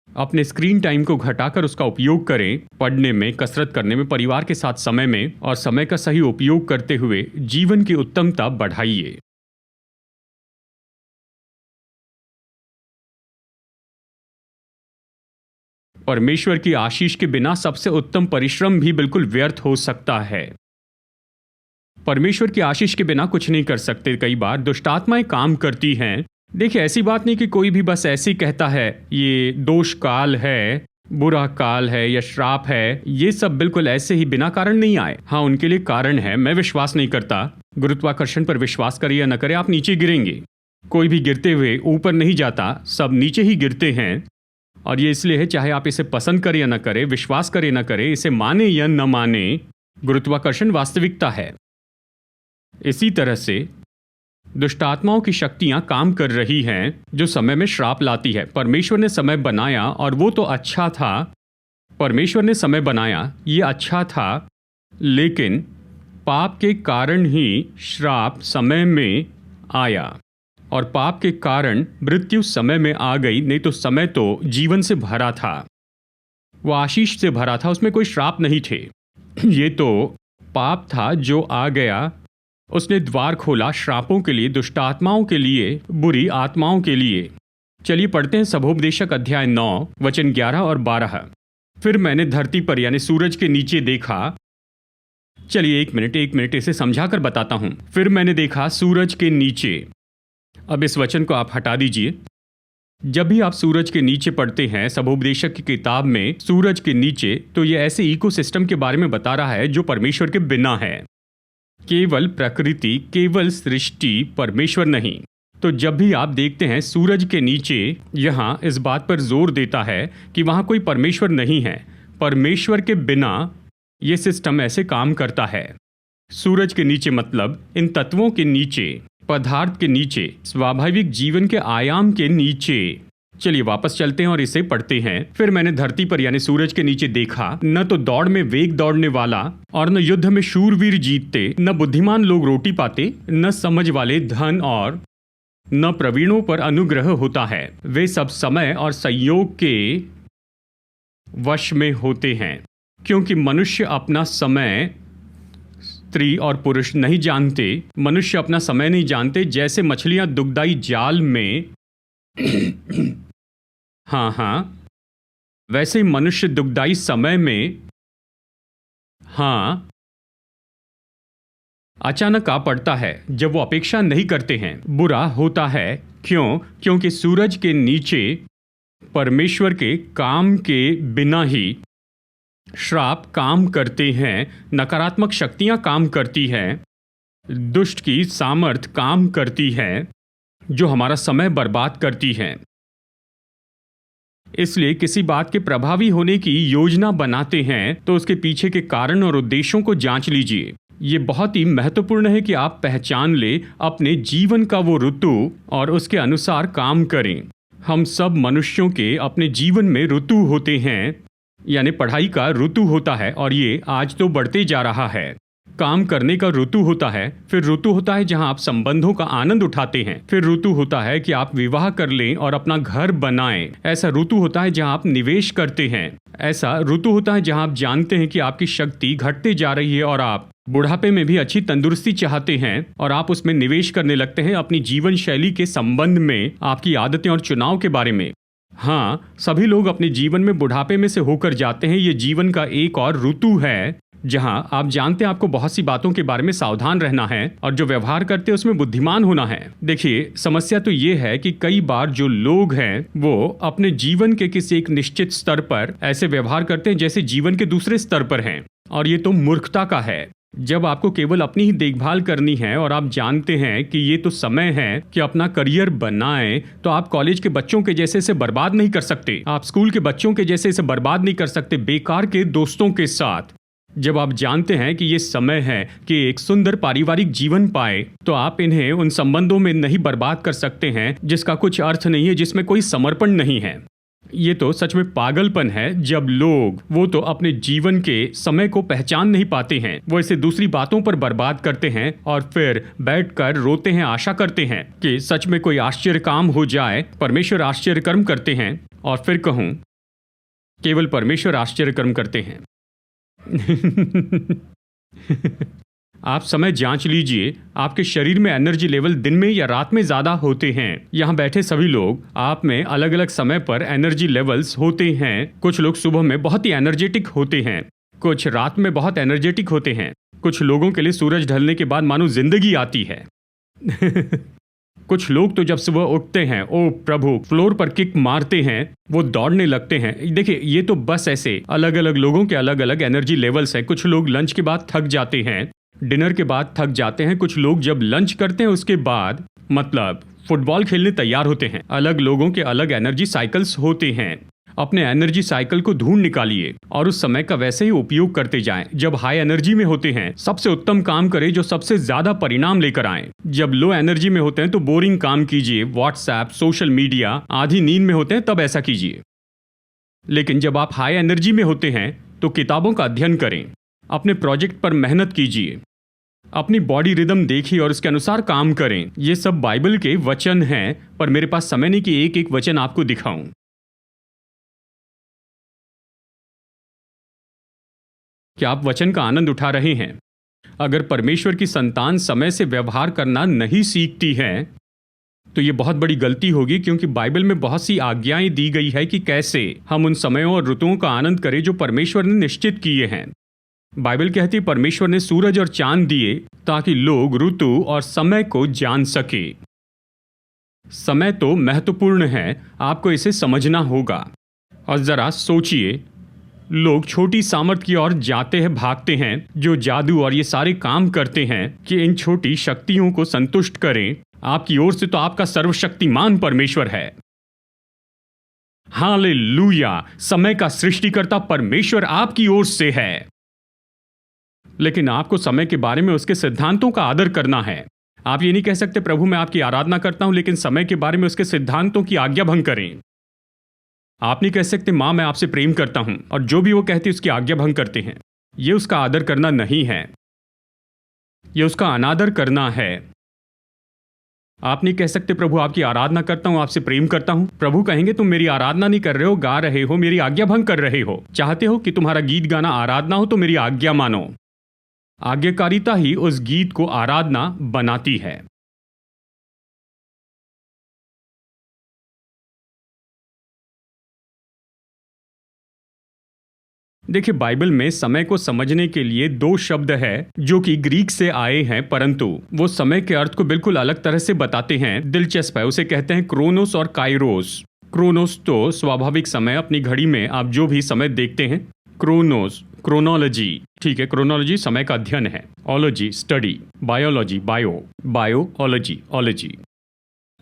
अपने स्क्रीन टाइम को घटाकर उसका उपयोग करें, पढ़ने में, कसरत करने में, परिवार के साथ समय में, और समय का सही उपयोग करते हुए जीवन की उत्तमता बढ़ाइए। परमेश्वर की आशीष के बिना सबसे उत्तम परिश्रम भी बिल्कुल व्यर्थ हो सकता है। परमेश्वर की आशीष के बिना कुछ नहीं कर सकते। कई बार दुष्ट आत्माएं काम करती हैं। देखिए, ऐसी बात नहीं कि कोई भी बस ऐसे ही कहता है ये दोष काल है, बुरा काल है या श्राप है। ये सब बिल्कुल ऐसे ही बिना कारण नहीं आए। हाँ, उनके लिए कारण है। मैं विश्वास नहीं करता। गुरुत्वाकर्षण पर विश्वास करे या न करे, आप नीचे गिरेंगे। कोई भी गिरते हुए ऊपर नहीं जाता, सब नीचे ही गिरते हैं। और ये इसलिए है, चाहे आप इसे पसंद करें या न करें, विश्वास करें या न करें, इसे माने या न माने, गुरुत्वाकर्षण वास्तविकता है। इसी तरह से दुष्ट आत्माओं की शक्तियां काम कर रही हैं जो समय में श्राप लाती है। परमेश्वर ने समय बनाया और वो तो अच्छा था। परमेश्वर ने समय बनाया, ये अच्छा था, लेकिन पाप के कारण ही श्राप समय में आया और पाप के कारण मृत्यु समय में आ गई। नहीं तो समय तो जीवन से भरा था, वो आशीष से भरा था, उसमें कोई श्राप नहीं थे। ये तो पाप था जो आ गया, उसने द्वार खोला श्रापों के लिए, दुष्ट आत्माओं के लिए, बुरी आत्माओं के लिए। चलिए पढ़ते हैं सबोपदेशक अध्याय 9 वचन 11 और 12। फिर मैंने धरती पर यानी सूरज के नीचे देखा। चलिए एक मिनट इसे समझा कर बताता हूं। फिर मैंने देखा सूरज के नीचे। अब इस वचन को आप हटा दीजिए। जब भी आप सूरज के नीचे पढ़ते हैं सबोपदेशक की किताब में सूरज के नीचे, तो यह ऐसे इकोसिस्टम के बारे में बता रहा है जो परमेश्वर के बिना है। केवल प्रकृति, केवल सृष्टि, परमेश्वर नहीं। तो जब भी आप देखते हैं सूरज के नीचे, यहाँ इस बात पर जोर देता है कि वहाँ कोई परमेश्वर नहीं है। परमेश्वर के बिना ये सिस्टम ऐसे काम करता है। सूरज के नीचे मतलब इन तत्वों के नीचे, पदार्थ के नीचे, स्वाभाविक जीवन के आयाम के नीचे। चलिए वापस चलते हैं और इसे पढ़ते हैं। फिर मैंने धरती पर यानी सूरज के नीचे देखा, न तो दौड़ में वेग दौड़ने वाला और न युद्ध में शूरवीर जीतते, न बुद्धिमान लोग रोटी पाते, न समझ वाले धन और न प्रवीणों पर अनुग्रह होता है। वे सब समय और संयोग के वश में होते हैं, क्योंकि मनुष्य अपना समय, स्त्री और पुरुष नहीं जानते, मनुष्य अपना समय नहीं जानते। जैसे मछलियां दुग्धाई जाल में हाँ, वैसे ही मनुष्य दुग्धाई समय में अचानक आ पड़ता है जब वो अपेक्षा नहीं करते हैं। बुरा होता है। क्यों? क्योंकि सूरज के नीचे परमेश्वर के काम के बिना ही श्राप काम करते हैं, नकारात्मक शक्तियां काम करती हैं, दुष्ट की सामर्थ काम करती है जो हमारा समय बर्बाद करती है। इसलिए किसी बात के प्रभावी होने की योजना बनाते हैं तो उसके पीछे के कारण और उद्देश्यों को जांच लीजिए। ये बहुत ही महत्वपूर्ण है कि आप पहचान ले अपने जीवन का वो ऋतु और उसके अनुसार काम करें। हम सब मनुष्यों के अपने जीवन में ऋतु होते हैं, यानी पढ़ाई का ऋतु होता है और ये आज तो बढ़ते जा रहा है। काम करने का ऋतु होता है, फिर ऋतु होता है जहां आप संबंधों का आनंद उठाते हैं, फिर ऋतु होता है कि आप विवाह कर लें और अपना घर बनाएं। ऐसा ऋतु होता है जहां आप निवेश करते हैं। ऐसा ऋतु होता है जहां आप जानते हैं कि आपकी शक्ति घटते जा रही है और आप बुढ़ापे में भी अच्छी तंदुरुस्ती चाहते हैं और आप उसमें निवेश करने लगते हैं अपनी जीवन शैली के संबंध में, आपकी आदतें और चुनाव के बारे में। हाँ, सभी लोग अपने जीवन में बुढ़ापे में से होकर जाते हैं। ये जीवन का एक और ऋतु है जहां आप जानते हैं आपको बहुत सी बातों के बारे में सावधान रहना है और जो व्यवहार करते हैं उसमें बुद्धिमान होना है। देखिए, समस्या तो ये है कि कई बार जो लोग हैं वो अपने जीवन के किसी एक निश्चित स्तर पर ऐसे व्यवहार करते हैं जैसे जीवन के दूसरे स्तर पर हैं, और ये तो मूर्खता का है। जब आपको केवल अपनी ही देखभाल करनी है और आप जानते हैं कि ये तो समय है कि अपना करियर बनाएं, तो आप कॉलेज के बच्चों के जैसे इसे बर्बाद नहीं कर सकते, आप स्कूल के बच्चों के जैसे इसे बर्बाद नहीं कर सकते बेकार के दोस्तों के साथ। जब आप जानते हैं कि ये समय है कि एक सुंदर पारिवारिक जीवन पाए, तो आप इन्हें उन संबंधों में नहीं बर्बाद कर सकते हैं जिसका कुछ अर्थ नहीं है, जिसमें कोई समर्पण नहीं है। ये तो सच में पागलपन है जब लोग वो तो अपने जीवन के समय को पहचान नहीं पाते हैं, वो इसे दूसरी बातों पर बर्बाद करते हैं और फिर बैठकर रोते हैं, आशा करते हैं कि सच में कोई आश्चर्य काम हो जाए। परमेश्वर आश्चर्य कर्म करते हैं, और फिर कहूं केवल परमेश्वर आश्चर्य कर्म करते हैं। आप समय जांच लीजिए, आपके शरीर में एनर्जी लेवल दिन में या रात में ज़्यादा होते हैं। यहाँ बैठे सभी लोग आप में अलग अलग समय पर एनर्जी लेवल्स होते हैं। कुछ लोग सुबह में बहुत ही एनर्जेटिक होते हैं, कुछ रात में बहुत एनर्जेटिक होते हैं। कुछ लोगों के लिए सूरज ढलने के बाद मानो जिंदगी आती है। कुछ लोग तो जब सुबह उठते हैं, ओ प्रभु, फ्लोर पर किक मारते हैं, वो दौड़ने लगते हैं। देखिए, ये तो बस ऐसे अलग अलग लोगों के अलग अलग एनर्जी लेवल्स हैं। कुछ लोग लंच के बाद थक जाते हैं, डिनर के बाद थक जाते हैं। कुछ लोग जब लंच करते हैं उसके बाद मतलब फुटबॉल खेलने तैयार होते हैं। अलग लोगों के अलग एनर्जी साइकिल्स होते हैं। अपने एनर्जी साइकिल को ढूंढ निकालिए और उस समय का वैसे ही उपयोग करते जाएं। जब हाई एनर्जी में होते हैं, सबसे उत्तम काम करें जो सबसे ज्यादा परिणाम लेकर आए। जब लो एनर्जी में होते हैं तो बोरिंग काम कीजिए, व्हाट्सएप, सोशल मीडिया, आधी नींद में होते हैं तब ऐसा कीजिए। लेकिन जब आप हाई एनर्जी में होते हैं तो किताबों का अध्ययन करें, अपने प्रोजेक्ट पर मेहनत कीजिए, अपनी बॉडी रिदम देखिए और उसके अनुसार काम करें। ये सब बाइबल के वचन हैं, पर मेरे पास समय नहीं कि एक एक वचन आपको दिखाऊं। क्या आप वचन का आनंद उठा रहे हैं? अगर परमेश्वर की संतान समय से व्यवहार करना नहीं सीखती है तो ये बहुत बड़ी गलती होगी, क्योंकि बाइबल में बहुत सी आज्ञाएं दी गई है कि कैसे हम उन समयों और ऋतुओं का आनंद करें जो परमेश्वर ने निश्चित किए हैं। बाइबल कहती है परमेश्वर ने सूरज और चांद दिए ताकि लोग ऋतु और समय को जान सके। समय तो महत्वपूर्ण है, आपको इसे समझना होगा। और जरा सोचिए, लोग छोटी सामर्थ की ओर जाते हैं, भागते हैं, जो जादू और ये सारे काम करते हैं कि इन छोटी शक्तियों को संतुष्ट करें। आपकी ओर से तो आपका सर्वशक्तिमान परमेश्वर है। हालेलुया! समय का सृष्टिकर्ता परमेश्वर आपकी ओर से है। लेकिन आपको समय के बारे में उसके सिद्धांतों का आदर करना है। आप ये नहीं कह सकते प्रभु मैं आपकी आराधना करता हूं, लेकिन समय के बारे में उसके सिद्धांतों की आज्ञा भंग करें। आप नहीं कह सकते मां मैं आपसे प्रेम करता हूं, और जो भी वो कहती उसकी आज्ञा भंग करते हैं। ये उसका आदर करना नहीं है, ये उसका अनादर करना है। आप नहीं कह सकते प्रभु आपकी आराधना करता हूं, आपसे प्रेम करता हूं। प्रभु कहेंगे तुम मेरी आराधना नहीं कर रहे हो, गा रहे हो, मेरी आज्ञा भंग कर रहे हो। चाहते हो कि तुम्हारा गीत गाना आराधना हो तो मेरी आज्ञा मानो। आज्ञाकारिता ही उस गीत को आराधना बनाती है। देखिए, बाइबल में समय को समझने के लिए दो शब्द है जो कि ग्रीक से आए हैं, परंतु वो समय के अर्थ को बिल्कुल अलग तरह से बताते हैं। दिलचस्प है, उसे कहते हैं क्रोनोस और काइरोस। क्रोनोस तो स्वाभाविक समय, अपनी घड़ी में आप जो भी समय देखते हैं। क्रोनोस क्रोनोलॉजी, ठीक है, क्रोनोलॉजी समय का अध्ययन है। Ology study, biology bio, biology ology,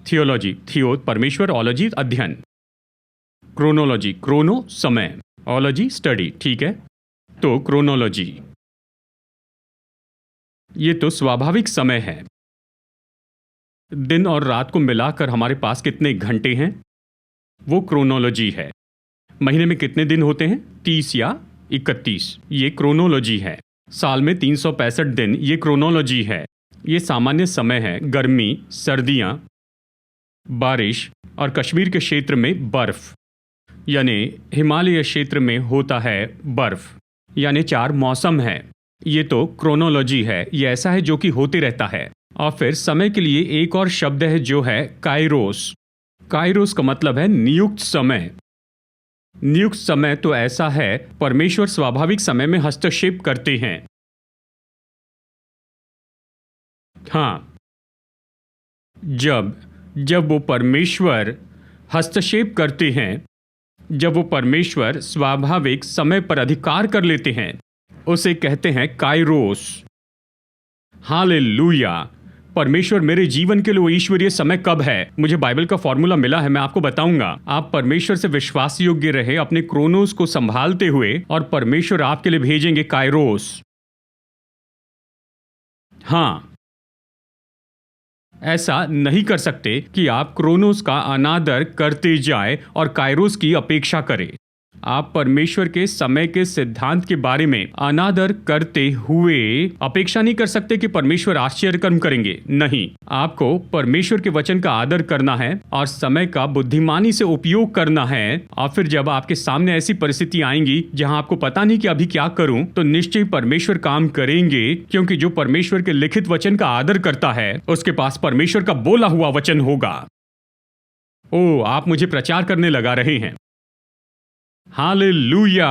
theology थियो परमेश्वर, ओलॉजी अध्ययन। क्रोनोलॉजी क्रोनो समय, ओलॉजी स्टडी, ठीक है। तो क्रोनोलॉजी ये तो स्वाभाविक समय है। दिन और रात को मिलाकर हमारे पास कितने घंटे हैं, वो क्रोनोलॉजी है। महीने में कितने दिन होते हैं, 30 या 31, ये क्रोनोलॉजी है। साल में 365 दिन, ये क्रोनोलॉजी है। ये सामान्य समय है। गर्मी, सर्दियां, बारिश, और कश्मीर के क्षेत्र में बर्फ, यानी हिमालय क्षेत्र में होता है बर्फ, यानी 4 मौसम है। ये तो क्रोनोलॉजी है, ये ऐसा है जो कि होते रहता है। और फिर समय के लिए एक और शब्द है जो है काइरोस। काइरोस का मतलब है नियुक्त समय। नियुक्त समय तो ऐसा है, परमेश्वर स्वाभाविक समय में हस्तक्षेप करते हैं। हाँ, जब वो परमेश्वर हस्तक्षेप करते हैं, जब वो परमेश्वर स्वाभाविक समय पर अधिकार कर लेते हैं, उसे कहते हैं काइरोस। हालेलुया! परमेश्वर मेरे जीवन के लिए वो ईश्वरीय समय कब है, मुझे बाइबल का फॉर्मूला मिला है, मैं आपको बताऊंगा। आप परमेश्वर से विश्वास योग्य रहे, अपने क्रोनोस को संभालते हुए, और परमेश्वर आपके लिए भेजेंगे काइरोस। हाँ, ऐसा नहीं कर सकते कि आप क्रोनोस का अनादर करते जाए और काइरोस की अपेक्षा करें। आप परमेश्वर के समय के सिद्धांत के बारे में अनादर करते हुए अपेक्षा नहीं कर सकते कि परमेश्वर आश्चर्य कर्म करेंगे। नहीं, आपको परमेश्वर के वचन का आदर करना है और समय का बुद्धिमानी से उपयोग करना है। और फिर जब आपके सामने ऐसी परिस्थिति आएंगी जहां आपको पता नहीं कि अभी क्या करूं, तो निश्चय परमेश्वर काम करेंगे, क्योंकि जो परमेश्वर के लिखित वचन का आदर करता है उसके पास परमेश्वर का बोला हुआ वचन होगा। ओ, आप मुझे प्रचार करने लगा रहे हैं। हालेलुया।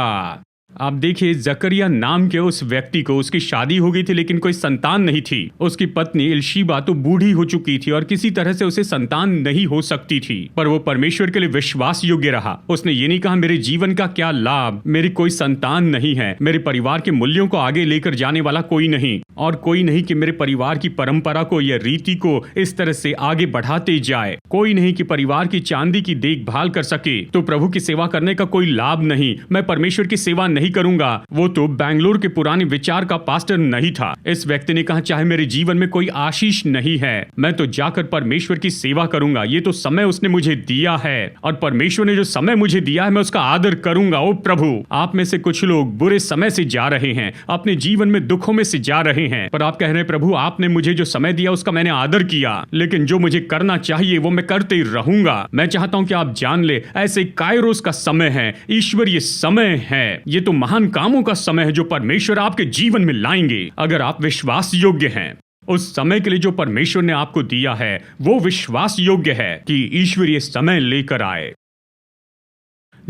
आप देखिए, जकरिया नाम के उस व्यक्ति को, उसकी शादी हो गई थी लेकिन कोई संतान नहीं थी। उसकी पत्नी इल्शीबा तो बूढ़ी हो चुकी थी और किसी तरह से उसे संतान नहीं हो सकती थी, पर वो परमेश्वर के लिए विश्वास योग्य रहा। उसने ये नहीं कहा मेरे जीवन का क्या लाभ, मेरी कोई संतान नहीं है, मेरे परिवार के मूल्यों को आगे लेकर जाने वाला कोई नहीं, और कोई नहीं कि मेरे परिवार की परंपरा को या रीति को इस तरह से आगे बढ़ाते जाए, कोई नहीं कि परिवार की चांदी की देखभाल कर सके, तो प्रभु की सेवा करने का कोई लाभ नहीं, मैं परमेश्वर की सेवा नहीं करूंगा। वो तो बेंगलोर के पुराने विचार का पास्टर नहीं था। इस व्यक्ति ने कहा चाहे मेरे जीवन में कोई आशीष नहीं है, मैं तो जाकर परमेश्वर की सेवा करूंगा। ये तो समय उसने मुझे दिया है और परमेश्वर ने जो समय मुझे दिया है मैं उसका आदर करूंगा। ओ प्रभु, आप में से कुछ लोग बुरे समय से जा रहे हैं, अपने जीवन में दुखों में से जा रहे हैं, पर आप कह रहे हैं प्रभु आपने मुझे जो समय दिया उसका मैंने आदर किया, लेकिन जो मुझे करना चाहिए वो मैं करते रहूंगा। मैं चाहता हूं कि आप जान ले, ऐसे कायरोस का समय है, ईश्वरीय समय है। ये तो महान कामों का समय है जो परमेश्वर आपके जीवन में लाएंगे अगर आप विश्वास योग्य हैं। उस समय के लिए जो परमेश्वर ने आपको दिया है वो विश्वास योग्य है कि ईश्वरीय समय लेकर आए।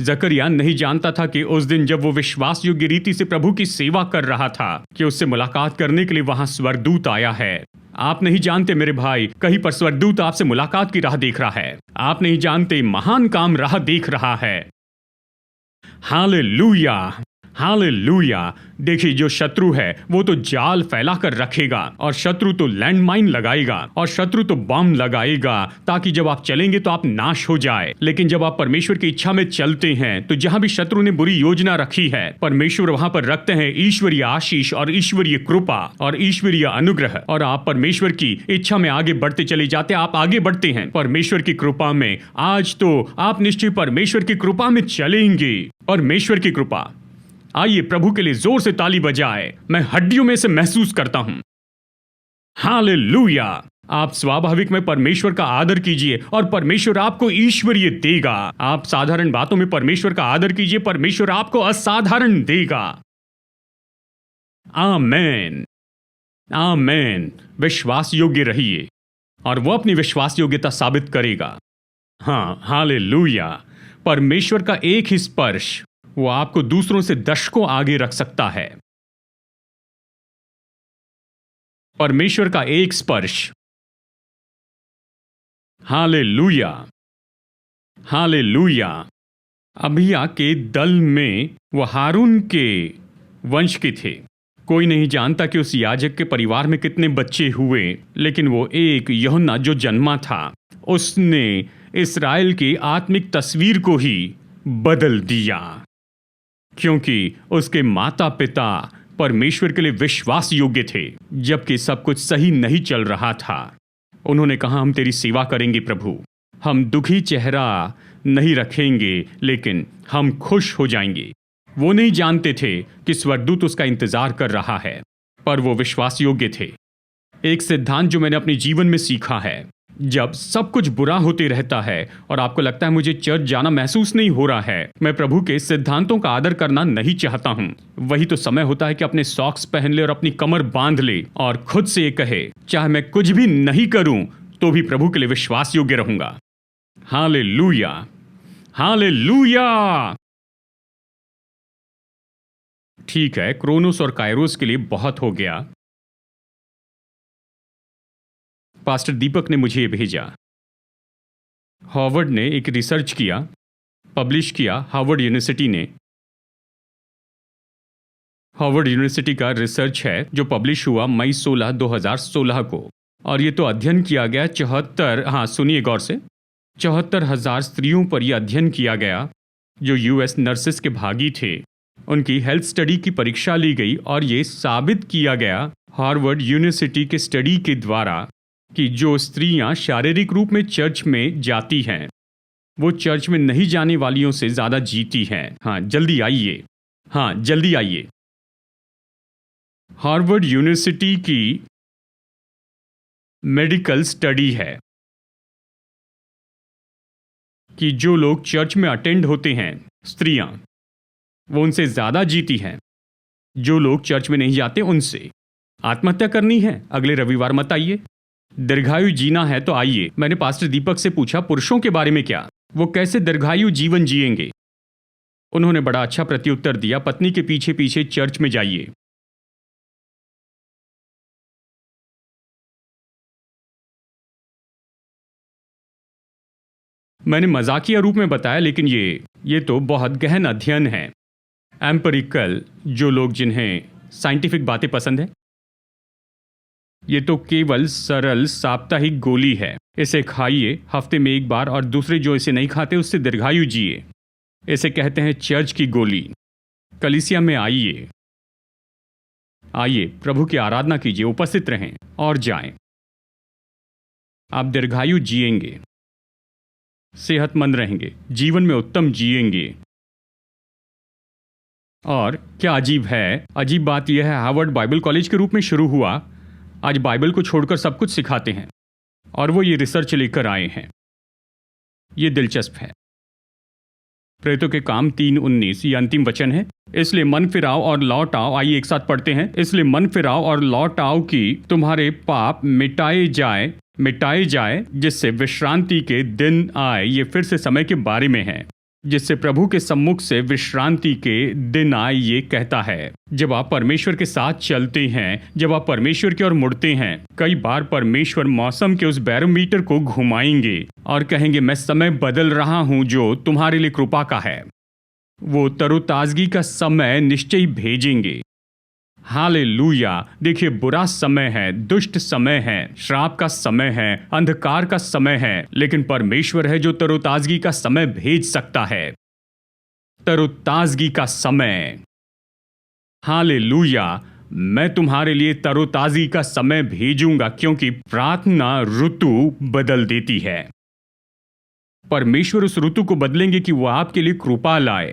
जकरिया नहीं जानता था कि उस दिन जब वो विश्वास योग्य रीति से प्रभु की सेवा कर रहा था कि उससे मुलाकात करने के लिए वहां स्वर्गदूत आया है। आप नहीं जानते मेरे भाई, कहीं पर स्वर्गदूत आपसे मुलाकात की राह देख रहा है। आप नहीं जानते, महान काम राह देख रहा है। Hallelujah, hallelujah. देखिए, जो शत्रु है वो तो जाल फैलाकर रखेगा और शत्रु तो लैंडमाइन लगाएगा और शत्रु तो बम लगाएगा ताकि जब आप चलेंगे तो आप नाश हो जाए। लेकिन जब आप परमेश्वर की इच्छा में चलते हैं तो जहां भी शत्रु ने बुरी योजना रखी है, परमेश्वर वहां पर रखते हैं ईश्वरीय आशीष और ईश्वरीय कृपा और ईश्वरीय अनुग्रह, और आप परमेश्वर की इच्छा में आगे बढ़ते चले जाते हैं। आप आगे बढ़ते हैं परमेश्वर की कृपा में। आज तो आप निश्चय परमेश्वर की कृपा में चलेंगे। परमेश्वर की कृपा। आइए प्रभु के लिए जोर से ताली बजाए, मैं हड्डियों में से महसूस करता हूं। हालेलुया। आप स्वाभाविक में परमेश्वर का आदर कीजिए और परमेश्वर आपको ईश्वरीय देगा। आप साधारण बातों में परमेश्वर का आदर कीजिए, परमेश्वर आपको असाधारण देगा। आमेन, आमेन। विश्वास योग्य रहिए और वो अपनी विश्वास योग्यता साबित करेगा। हाँ, हालेलुया। परमेश्वर का एक ही स्पर्श वो आपको दूसरों से दशकों आगे रख सकता है। परमेश्वर का एक स्पर्श। Hallelujah, hallelujah. अबिय्या के दल में वो हारून के वंश के थे। कोई नहीं जानता कि उस याजक के परिवार में कितने बच्चे हुए, लेकिन वो एक यूहन्ना जो जन्मा था उसने इस्राएल की आत्मिक तस्वीर को ही बदल दिया, क्योंकि उसके माता पिता परमेश्वर के लिए विश्वास योग्य थे जबकि सब कुछ सही नहीं चल रहा था। उन्होंने कहा हम तेरी सेवा करेंगे प्रभु, हम दुखी चेहरा नहीं रखेंगे लेकिन हम खुश हो जाएंगे। वो नहीं जानते थे कि स्वर्गदूत उसका इंतजार कर रहा है, पर वो विश्वास योग्य थे। एक सिद्धांत जो मैंने अपने जीवन में सीखा है, जब सब कुछ बुरा होते रहता है और आपको लगता है मुझे चर्च जाना महसूस नहीं हो रहा है, मैं प्रभु के सिद्धांतों का आदर करना नहीं चाहता हूं, वही तो समय होता है कि अपने सॉक्स पहन ले और अपनी कमर बांध ले और खुद से ये कहे चाहे मैं कुछ भी नहीं करूं तो भी प्रभु के लिए विश्वास योग्य रहूंगा। Hallelujah, hallelujah. ठीक है, क्रोनोस और कायरोस के लिए बहुत हो गया। पास्टर दीपक ने मुझे ये भेजा। हार्वर्ड ने एक रिसर्च किया, पब्लिश किया। हार्वर्ड यूनिवर्सिटी ने, हार्वर्ड यूनिवर्सिटी का रिसर्च है जो पब्लिश हुआ मई 16, 2016 को, और ये तो अध्ययन किया गया 74, सुनिए गौर से, 74,000 स्त्रियों पर यह अध्ययन किया गया जो यूएस नर्सेस के भागी थे। उनकी हेल्थ स्टडी की परीक्षा ली गई और ये साबित किया गया हार्वर्ड यूनिवर्सिटी के स्टडी के द्वारा कि जो स्त्रियां शारीरिक रूप में चर्च में जाती हैं वो चर्च में नहीं जाने वालियों से ज़्यादा जीती हैं। हाँ, जल्दी आइए। हाँ, जल्दी आइए। हार्वर्ड यूनिवर्सिटी की मेडिकल स्टडी है कि जो लोग चर्च में अटेंड होते हैं, स्त्रियां, वो उनसे ज़्यादा जीती हैं जो लोग चर्च में नहीं जाते उनसे। आत्महत्या करनी है? अगले रविवार मत आइए। दीर्घायु जीना है तो आइए। मैंने पास्टर दीपक से पूछा पुरुषों के बारे में क्या, वो कैसे दीर्घायु जीवन जिएंगे। उन्होंने बड़ा अच्छा प्रत्युत्तर दिया, पत्नी के पीछे पीछे चर्च में जाइए। मैंने मजाकिया रूप में बताया, लेकिन ये तो बहुत गहन अध्ययन है। एम्पिरिकल, जो लोग जिन्हें साइंटिफिक बातें पसंद है, ये तो केवल सरल साप्ताहिक गोली है। इसे खाइए हफ्ते में एक बार, और दूसरे जो इसे नहीं खाते उससे दीर्घायु जिए। इसे कहते हैं चर्च की गोली। कलीसिया में आइए, आइए, प्रभु की आराधना कीजिए, उपस्थित रहें और जाएं। आप दीर्घायु जिएंगे, सेहतमंद रहेंगे, जीवन में उत्तम जिएंगे। और क्या अजीब है, अजीब बात यह है, हार्वर्ड बाइबल कॉलेज के रूप में शुरू हुआ, आज बाइबल को छोड़कर सब कुछ सिखाते हैं, और वो ये रिसर्च लेकर आए हैं। ये दिलचस्प है। प्रेरितों के काम 3:19 ये अंतिम वचन है। इसलिए मन फिराओ और लौट आओ। आइए एक साथ पढ़ते हैं। इसलिए मन फिराओ और लौट आओ कि तुम्हारे पाप मिटाए जाए, जिससे विश्रांति के दिन आए। ये फिर से समय के बारे में है, जिससे प्रभु के सम्मुख से विश्रांति के दिन आए। ये कहता है जब आप परमेश्वर के साथ चलते हैं, जब आप परमेश्वर की ओर मुड़ते हैं, कई बार परमेश्वर मौसम के उस बैरोमीटर को घुमाएंगे और कहेंगे मैं समय बदल रहा हूं जो तुम्हारे लिए कृपा का है। वो तरोताजगी का समय निश्चय भेजेंगे। हालेलुया। देखिए, बुरा समय है, दुष्ट समय है, श्राप का समय है, अंधकार का समय है, लेकिन परमेश्वर है जो तरोताजगी का समय भेज सकता है। तरोताजगी का समय। हालेलुया। मैं तुम्हारे लिए तरोताजगी का समय भेजूंगा, क्योंकि प्रार्थना ऋतु बदल देती है। परमेश्वर उस ऋतु को बदलेंगे कि वह आपके लिए कृपा लाए।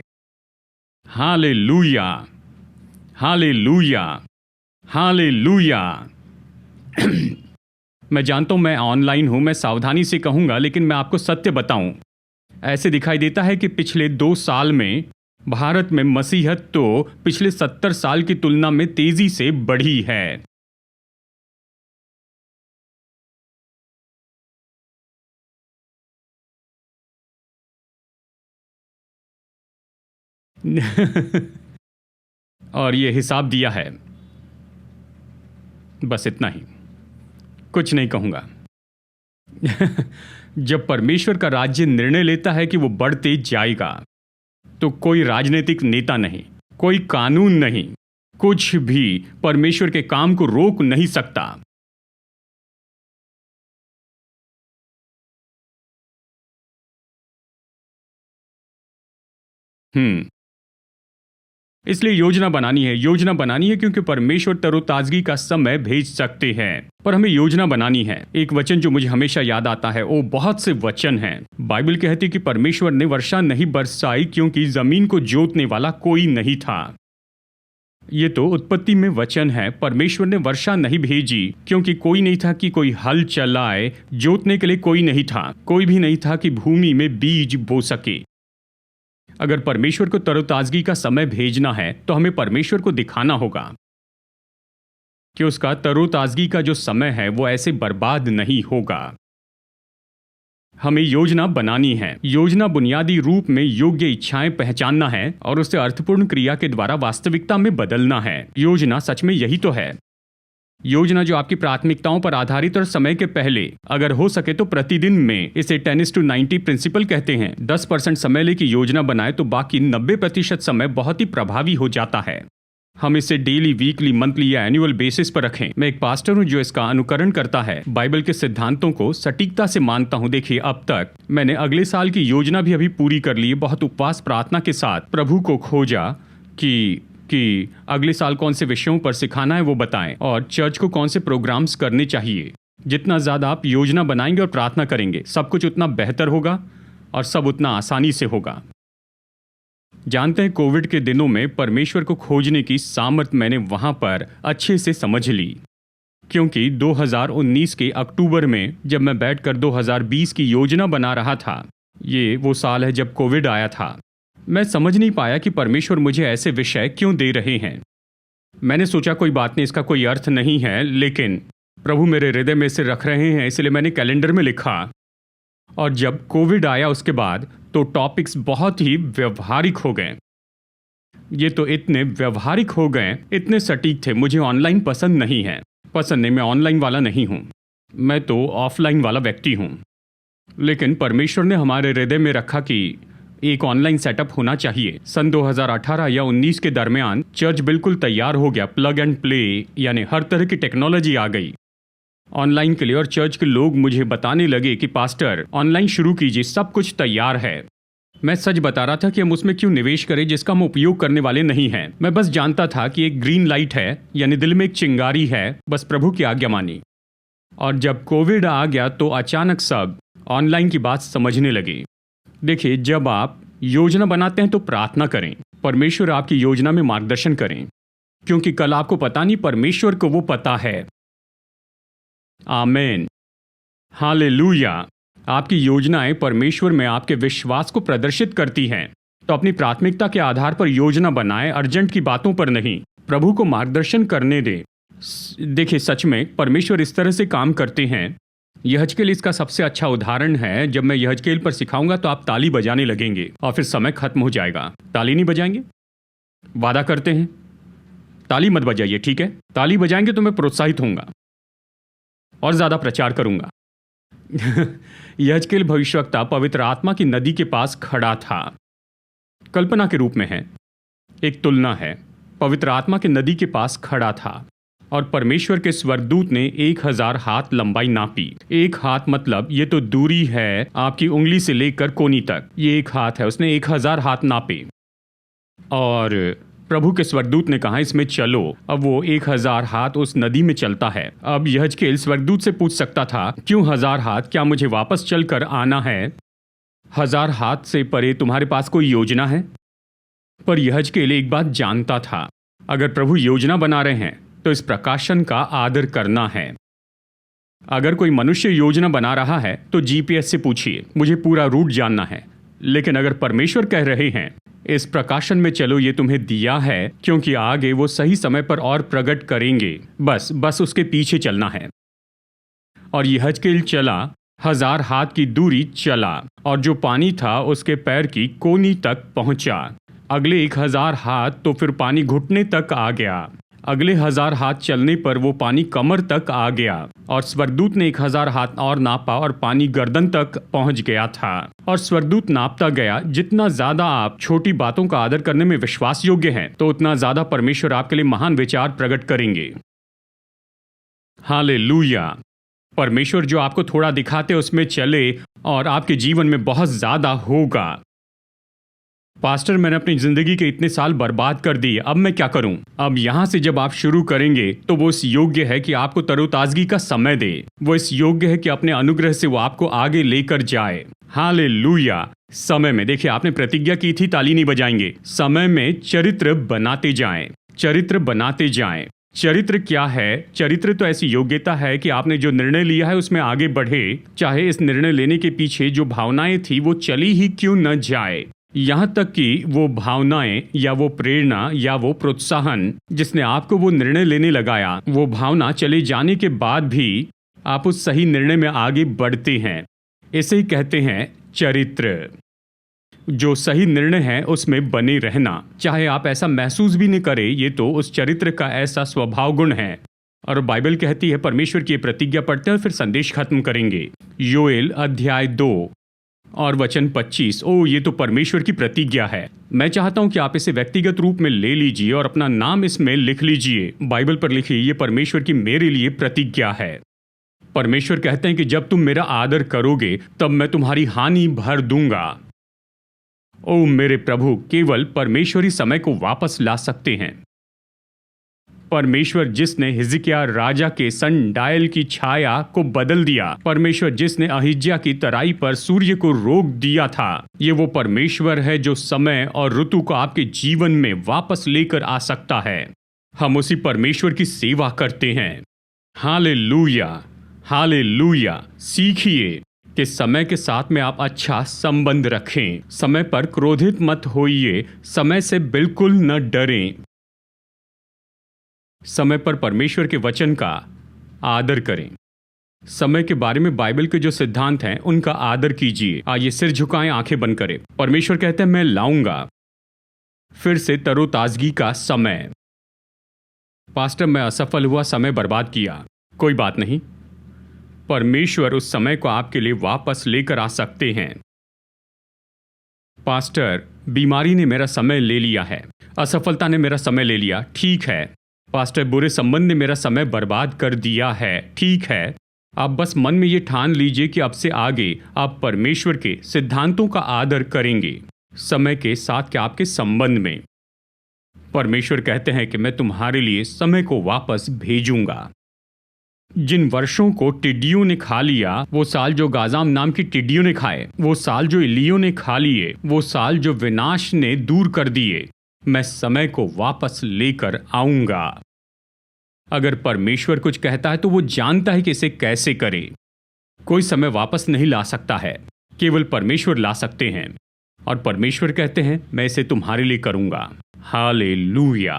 Hallelujah, hallelujah, hallelujah. मैं जानता हूं मैं ऑनलाइन हूं, मैं सावधानी से कहूंगा, लेकिन मैं आपको सत्य बताऊं, ऐसे दिखाई देता है कि पिछले 2 साल में भारत में मसीहत तो पिछले 70 साल की तुलना में तेजी से बढ़ी है। और ये हिसाब दिया है। बस इतना ही, कुछ नहीं कहूंगा। जब परमेश्वर का राज्य निर्णय लेता है कि वो बढ़ते जाएगा, तो कोई राजनीतिक नेता नहीं, कोई कानून नहीं, कुछ भी परमेश्वर के काम को रोक नहीं सकता। इसलिए योजना बनानी है, क्योंकि परमेश्वर तरोताजगी का समय भेज सकते हैं। पर हमें योजना बनानी है। एक वचन जो मुझे हमेशा याद आता है, वो बहुत से वचन हैं। बाइबल कहती कि परमेश्वर ने वर्षा नहीं बरसाई क्योंकि जमीन को जोतने वाला कोई नहीं था। ये तो उत्पत्ति में वचन है। परमेश्वर ने वर्षा नहीं भेजी क्योंकि कोई नहीं था कि कोई हल चलाए, जोतने के लिए कोई नहीं था, कोई भी नहीं था कि भूमि में बीज बो सके। अगर परमेश्वर को तरोताजगी का समय भेजना है, तो हमें परमेश्वर को दिखाना होगा कि उसका तरोताजगी का जो समय है वो ऐसे बर्बाद नहीं होगा। हमें योजना बनानी है। योजना बुनियादी रूप में योग्य इच्छाएं पहचानना है और उसे अर्थपूर्ण क्रिया के द्वारा वास्तविकता में बदलना है। योजना सच में यही तो है। योजना जो आपकी प्राथमिकताओं पर आधारित और समय के पहले, अगर हो सके तो प्रतिदिन में, इसे 10:90 प्रिंसिपल कहते हैं। 10% समय लेके योजना बनाए तो बाकी 90% समय बहुत ही प्रभावी हो जाता है। हम इसे डेली, वीकली, मंथली या एनुअल बेसिस पर रखें। मैं एक पास्टर हूं जो इसका अनुकरण करता है, बाइबल के सिद्धांतों को सटीकता से मानता हूं। देखिए, अब तक मैंने अगले साल की योजना भी अभी पूरी कर ली है। बहुत उपवास प्रार्थना के साथ प्रभु को खोजा कि अगले साल कौन से विषयों पर सिखाना है वो बताएं, और चर्च को कौन से प्रोग्राम्स करने चाहिए। जितना ज़्यादा आप योजना बनाएंगे और प्रार्थना करेंगे, सब कुछ उतना बेहतर होगा और सब उतना आसानी से होगा। जानते हैं, कोविड के दिनों में परमेश्वर को खोजने की सामर्थ्य मैंने वहां पर अच्छे से समझ ली, क्योंकि 2019 के अक्टूबर में जब मैं बैठकर 2020 की योजना बना रहा था, ये वो साल है जब कोविड आया था, मैं समझ नहीं पाया कि परमेश्वर मुझे ऐसे विषय क्यों दे रहे हैं। मैंने सोचा कोई बात नहीं, इसका कोई अर्थ नहीं है, लेकिन प्रभु मेरे हृदय में इसे रख रहे हैं, इसलिए मैंने कैलेंडर में लिखा। और जब कोविड आया उसके बाद तो टॉपिक्स बहुत ही व्यवहारिक हो गए। ये तो इतने व्यवहारिक हो गए, इतने सटीक थे। मुझे ऑनलाइन पसंद नहीं है, पसंद नहीं, मैं ऑनलाइन वाला नहीं हूँ, मैं तो ऑफलाइन वाला व्यक्ति हूँ। लेकिन परमेश्वर ने हमारे हृदय में रखा कि एक ऑनलाइन सेटअप होना चाहिए। सन 2018 या 19 के दरमियान चर्च बिल्कुल तैयार हो गया, प्लग एंड प्ले, यानी हर तरह की टेक्नोलॉजी आ गई ऑनलाइन के लिए। और चर्च के लोग मुझे बताने लगे कि पास्टर ऑनलाइन शुरू कीजिए, सब कुछ तैयार है। मैं सच बता रहा था कि हम उसमें क्यों निवेश करें जिसका हम उपयोग करने वाले नहीं हैं। मैं बस जानता था कि एक ग्रीन लाइट है, यानी दिल में एक चिंगारी है, बस प्रभु की आज्ञा मानी। और जब कोविड आ गया तो अचानक सब ऑनलाइन की बात समझने लगे। देखिए, जब आप योजना बनाते हैं तो प्रार्थना करें, परमेश्वर आपकी योजना में मार्गदर्शन करें, क्योंकि कल आपको पता नहीं, परमेश्वर को वो पता है। आमीन, हालेलुया। आपकी योजनाएं परमेश्वर में आपके विश्वास को प्रदर्शित करती हैं। तो अपनी प्राथमिकता के आधार पर योजना बनाएं, अर्जेंट की बातों पर नहीं। प्रभु को मार्गदर्शन करने दें। देखिए, सच में परमेश्वर इस तरह से काम करते हैं। यहजकेल इसका सबसे अच्छा उदाहरण है। जब मैं यहजकेल पर सिखाऊंगा तो आप ताली बजाने लगेंगे और फिर समय खत्म हो जाएगा। ताली नहीं बजाएंगे? वादा करते हैं ताली मत बजाइए, ठीक है? ताली बजाएंगे तो मैं प्रोत्साहित होऊंगा और ज्यादा प्रचार करूंगा। यहजकेल भविष्यवक्ता पवित्र आत्मा की नदी के पास खड़ा था। कल्पना के रूप में है, एक तुलना है। पवित्र आत्मा की नदी के पास खड़ा था और परमेश्वर के स्वर्गदूत ने 1000 हाथ लंबाई नापी। एक हाथ मतलब ये तो दूरी है आपकी उंगली से लेकर कोनी तक, ये एक हाथ है। उसने 1000 हाथ नापे और प्रभु के स्वर्गदूत ने कहा इसमें चलो। अब वो 1000 हाथ उस नदी में चलता है। अब यहजकेल स्वर्गदूत से पूछ सकता था, क्यों 1000 हाथ? क्या मुझे वापस चलकर आना है? 1000 हाथ से परे तुम्हारे पास कोई योजना है? पर यहजकेल एक बात जानता था, अगर प्रभु योजना बना रहे हैं तो इस प्रकाशन का आदर करना है। अगर कोई मनुष्य योजना बना रहा है तो जीपीएस से पूछिए, मुझे पूरा रूट जानना है। लेकिन अगर परमेश्वर कह रहे हैं इस प्रकाशन में चलो, ये तुम्हें दिया है क्योंकि आगे वो सही समय पर और प्रकट करेंगे, बस उसके पीछे चलना है। और यहजकेल चला, 1000 हाथ की दूरी चला और जो पानी था उसके पैर की कोनी तक पहुंचा। अगले 1000 हाथ तो फिर पानी घुटने तक आ गया। अगले 1000 हाथ चलने पर वो पानी कमर तक आ गया और स्वर्गदूत ने 1000 हाथ और नापा और पानी गर्दन तक पहुंच गया था। और स्वर्गदूत नापता गया, जितना ज्यादा आप छोटी बातों का आदर करने में विश्वास योग्य हैं, तो उतना ज्यादा परमेश्वर आपके लिए महान विचार प्रकट करेंगे। हालेलुया। परमेश्वर जो आपको थोड़ा दिखाते उसमें चले और आपके जीवन में बहुत ज्यादा होगा। पास्टर, मैंने अपनी जिंदगी के इतने साल बर्बाद कर दिए, अब मैं क्या करूं? अब यहां से जब आप शुरू करेंगे तो वो इस योग्य है कि आपको तरोताजगी का समय दे। वो इस योग्य है कि अपने अनुग्रह से वो आपको आगे लेकर जाए। हालेलुया। समय में, देखिए, आपने प्रतिज्ञा की थी ताली नहीं बजाएंगे। समय में चरित्र बनाते जाएं, चरित्र बनाते जाएं। चरित्र क्या है? चरित्र तो ऐसी योग्यता है कि आपने जो निर्णय लिया है उसमें आगे बढ़े, चाहे इस निर्णय लेने के पीछे जो भावनाएं थी वो चली ही क्यों न जाए। यहाँ तक कि वो भावनाएं या वो प्रेरणा या वो प्रोत्साहन जिसने आपको वो निर्णय लेने लगाया, वो भावना चले जाने के बाद भी आप उस सही निर्णय में आगे बढ़ते हैं। इसे ही कहते हैं चरित्र। जो सही निर्णय है उसमें बने रहना, चाहे आप ऐसा महसूस भी नहीं करें, ये तो उस चरित्र का ऐसा स्वभाव गुण है। और बाइबल कहती है, परमेश्वर की प्रतिज्ञा पढ़ते हैं और फिर संदेश खत्म करेंगे। योएल अध्याय 2 और वचन 25। ये तो परमेश्वर की प्रतिज्ञा है। मैं चाहता हूं कि आप इसे व्यक्तिगत रूप में ले लीजिए और अपना नाम इसमें लिख लीजिए। बाइबल पर लिखिए, ये परमेश्वर की मेरे लिए प्रतिज्ञा है। परमेश्वर कहते हैं कि जब तुम मेरा आदर करोगे तब मैं तुम्हारी हानि भर दूंगा। मेरे प्रभु केवल परमेश्वरी समय को वापस ला सकते हैं। परमेश्वर जिसने हिजकिय्याह राजा के सनडायल की छाया को बदल दिया, परमेश्वर जिसने अहिज्या की तराई पर सूर्य को रोक दिया था, ये वो परमेश्वर है जो समय और ऋतु को आपके जीवन में वापस लेकर आ सकता है। हम उसी परमेश्वर की सेवा करते हैं। Hallelujah, hallelujah. सीखिए कि समय के साथ में आप अच्छा संबंध रखें। समय पर क्रोधित मत होइए, समय से बिल्कुल न डरें। समय पर परमेश्वर के वचन का आदर करें। समय के बारे में बाइबल के जो सिद्धांत हैं उनका आदर कीजिए। आइए सिर झुकाएं, आंखें बंद करें। परमेश्वर कहते हैं मैं लाऊंगा फिर से तरोताजगी का समय। पास्टर, मैं असफल हुआ, समय बर्बाद किया। कोई बात नहीं, परमेश्वर उस समय को आपके लिए वापस लेकर आ सकते हैं। पास्टर, बीमारी ने मेरा समय ले लिया है, असफलता ने मेरा समय ले लिया। ठीक है। पास्टर, बुरे संबंध ने मेरा समय बर्बाद कर दिया है। ठीक है। आप बस मन में ये ठान लीजिए कि अब से आगे आप परमेश्वर के सिद्धांतों का आदर करेंगे समय के साथ के आपके संबंध में। परमेश्वर कहते हैं कि मैं तुम्हारे लिए समय को वापस भेजूंगा। जिन वर्षों को टिड्डियों ने खा लिया, वो साल जो गाजाम नाम की टिड्डियों ने खाए, वो साल जो इलियों ने खा लिए, वो साल जो विनाश ने दूर कर दिए, मैं समय को वापस लेकर आऊंगा। अगर परमेश्वर कुछ कहता है तो वो जानता है कि इसे कैसे करे। कोई समय वापस नहीं ला सकता है, केवल परमेश्वर ला सकते हैं। और परमेश्वर कहते हैं मैं इसे तुम्हारे लिए करूंगा। Hallelujah,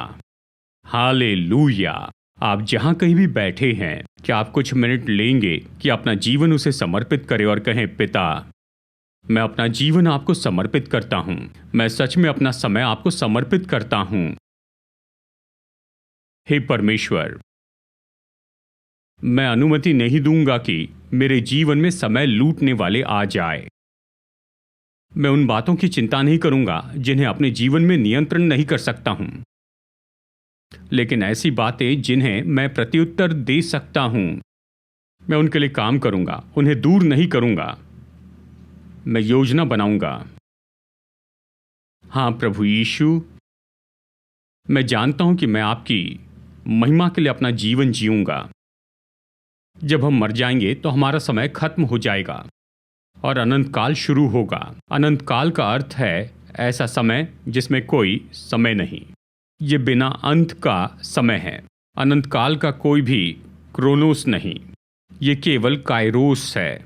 hallelujah. आप जहां कहीं भी बैठे हैं, क्या आप कुछ मिनट लेंगे कि अपना जीवन उसे समर्पित करें और कहें, पिता, मैं अपना जीवन आपको समर्पित करता हूं। मैं सच में अपना समय आपको समर्पित करता हूं। हे परमेश्वर, मैं अनुमति नहीं दूंगा कि मेरे जीवन में समय लूटने वाले आ जाए। मैं उन बातों की चिंता नहीं करूंगा जिन्हें अपने जीवन में नियंत्रण नहीं कर सकता हूं, लेकिन ऐसी बातें जिन्हें मैं प्रत्युत्तर दे सकता हूं, मैं उनके लिए काम करूंगा, उन्हें दूर नहीं करूंगा। मैं योजना बनाऊंगा। हाँ प्रभु यीशु, मैं जानता हूं कि मैं आपकी महिमा के लिए अपना जीवन जीऊंगा। जब हम मर जाएंगे तो हमारा समय खत्म हो जाएगा और अनंत काल शुरू होगा। अनंत काल का अर्थ है ऐसा समय जिसमें कोई समय नहीं। ये बिना अंत का समय है। अनंत काल का कोई भी क्रोनोस नहीं, ये केवल काइरोस है।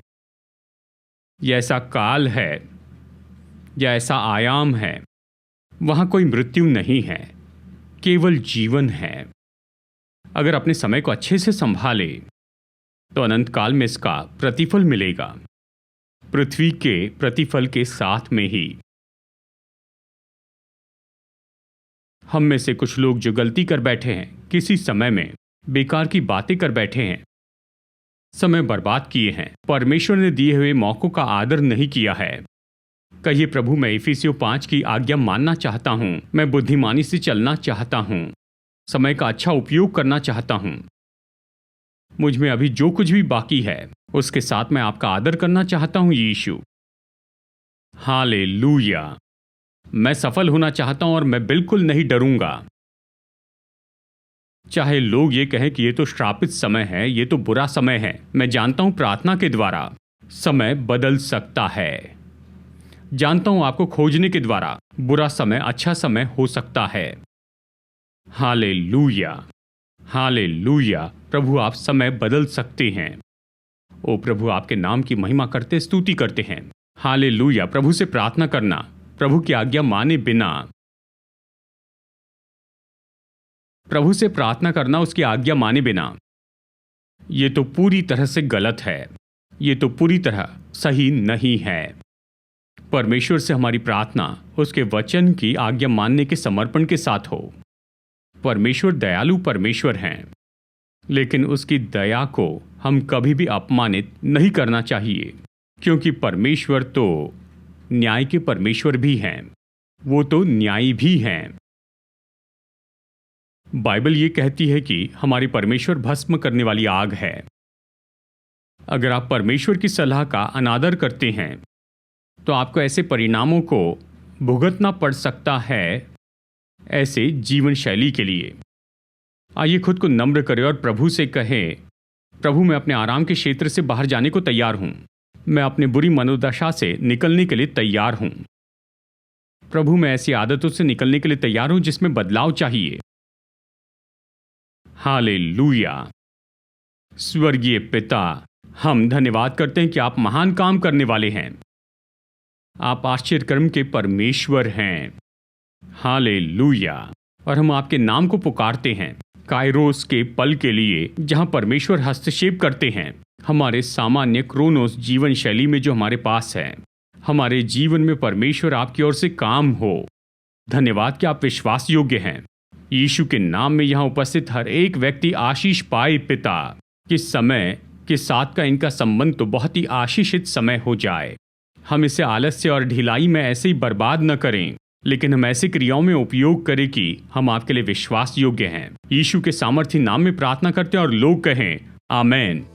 यह ऐसा काल है या ऐसा आयाम है, वहां कोई मृत्यु नहीं है, केवल जीवन है। अगर अपने समय को अच्छे से संभाले तो अनंत काल में इसका प्रतिफल मिलेगा, पृथ्वी के प्रतिफल के साथ में ही। हम में से कुछ लोग जो गलती कर बैठे हैं, किसी समय में बेकार की बातें कर बैठे हैं, समय बर्बाद किए हैं, परमेश्वर ने दिए हुए मौकों का आदर नहीं किया है। कहिए, प्रभु, मैं इफिसियों 5 की आज्ञा मानना चाहता हूं। मैं बुद्धिमानी से चलना चाहता हूं, समय का अच्छा उपयोग करना चाहता हूं। मुझ में अभी जो कुछ भी बाकी है उसके साथ मैं आपका आदर करना चाहता हूं यीशु। हालेलुया। मैं सफल होना चाहता हूं और मैं बिल्कुल नहीं डरूंगा। चाहे लोग ये कहें कि ये तो श्रापित समय है, ये तो बुरा समय है, मैं जानता हूं प्रार्थना के द्वारा समय बदल सकता है। जानता हूं आपको खोजने के द्वारा बुरा समय अच्छा समय हो सकता है। Hallelujah, hallelujah. प्रभु, आप समय बदल सकते हैं। ओ प्रभु, आपके नाम की महिमा करते स्तुति करते हैं। हालेलुया। प्रभु से प्रार्थना करना, प्रभु की आज्ञा माने बिना, प्रभु से प्रार्थना करना उसकी आज्ञा माने बिना, ये तो पूरी तरह से गलत है, ये तो पूरी तरह सही नहीं है। परमेश्वर से हमारी प्रार्थना उसके वचन की आज्ञा मानने के समर्पण के साथ हो। परमेश्वर दयालु परमेश्वर हैं, लेकिन उसकी दया को हम कभी भी अपमानित नहीं करना चाहिए, क्योंकि परमेश्वर तो न्याय के परमेश्वर भी हैं, वो तो न्यायी भी हैं। बाइबल ये कहती है कि हमारी परमेश्वर भस्म करने वाली आग है। अगर आप परमेश्वर की सलाह का अनादर करते हैं तो आपको ऐसे परिणामों को भुगतना पड़ सकता है, ऐसे जीवन शैली के लिए। आइए खुद को नम्र करें और प्रभु से कहें, प्रभु मैं अपने आराम के क्षेत्र से बाहर जाने को तैयार हूं। मैं अपनी बुरी मनोदशा से निकलने के लिए तैयार हूं। प्रभु मैं ऐसी आदतों से निकलने के लिए तैयार हूं जिसमें बदलाव चाहिए। हालेलुया। स्वर्गीय पिता, हम धन्यवाद करते हैं कि आप महान काम करने वाले हैं। आप आश्चर्यकर्म के परमेश्वर हैं। हालेलुया। और हम आपके नाम को पुकारते हैं काइरोस के पल के लिए, जहां परमेश्वर हस्तक्षेप करते हैं हमारे सामान्य क्रोनोस जीवन शैली में जो हमारे पास है। हमारे जीवन में परमेश्वर आपकी ओर से काम हो। धन्यवाद कि आप विश्वास योग्य हैं। यीशु के नाम में यहाँ उपस्थित हर एक व्यक्ति आशीष पाए पिता, कि समय के साथ का इनका संबंध तो बहुत ही आशीषित समय हो जाए। हम इसे आलस्य और ढिलाई में ऐसे ही बर्बाद न करें, लेकिन हम ऐसी क्रियाओं में उपयोग करें कि हम आपके लिए विश्वास योग्य हैं। यीशु के सामर्थी नाम में प्रार्थना करते हैं और लोग कहें आमेन।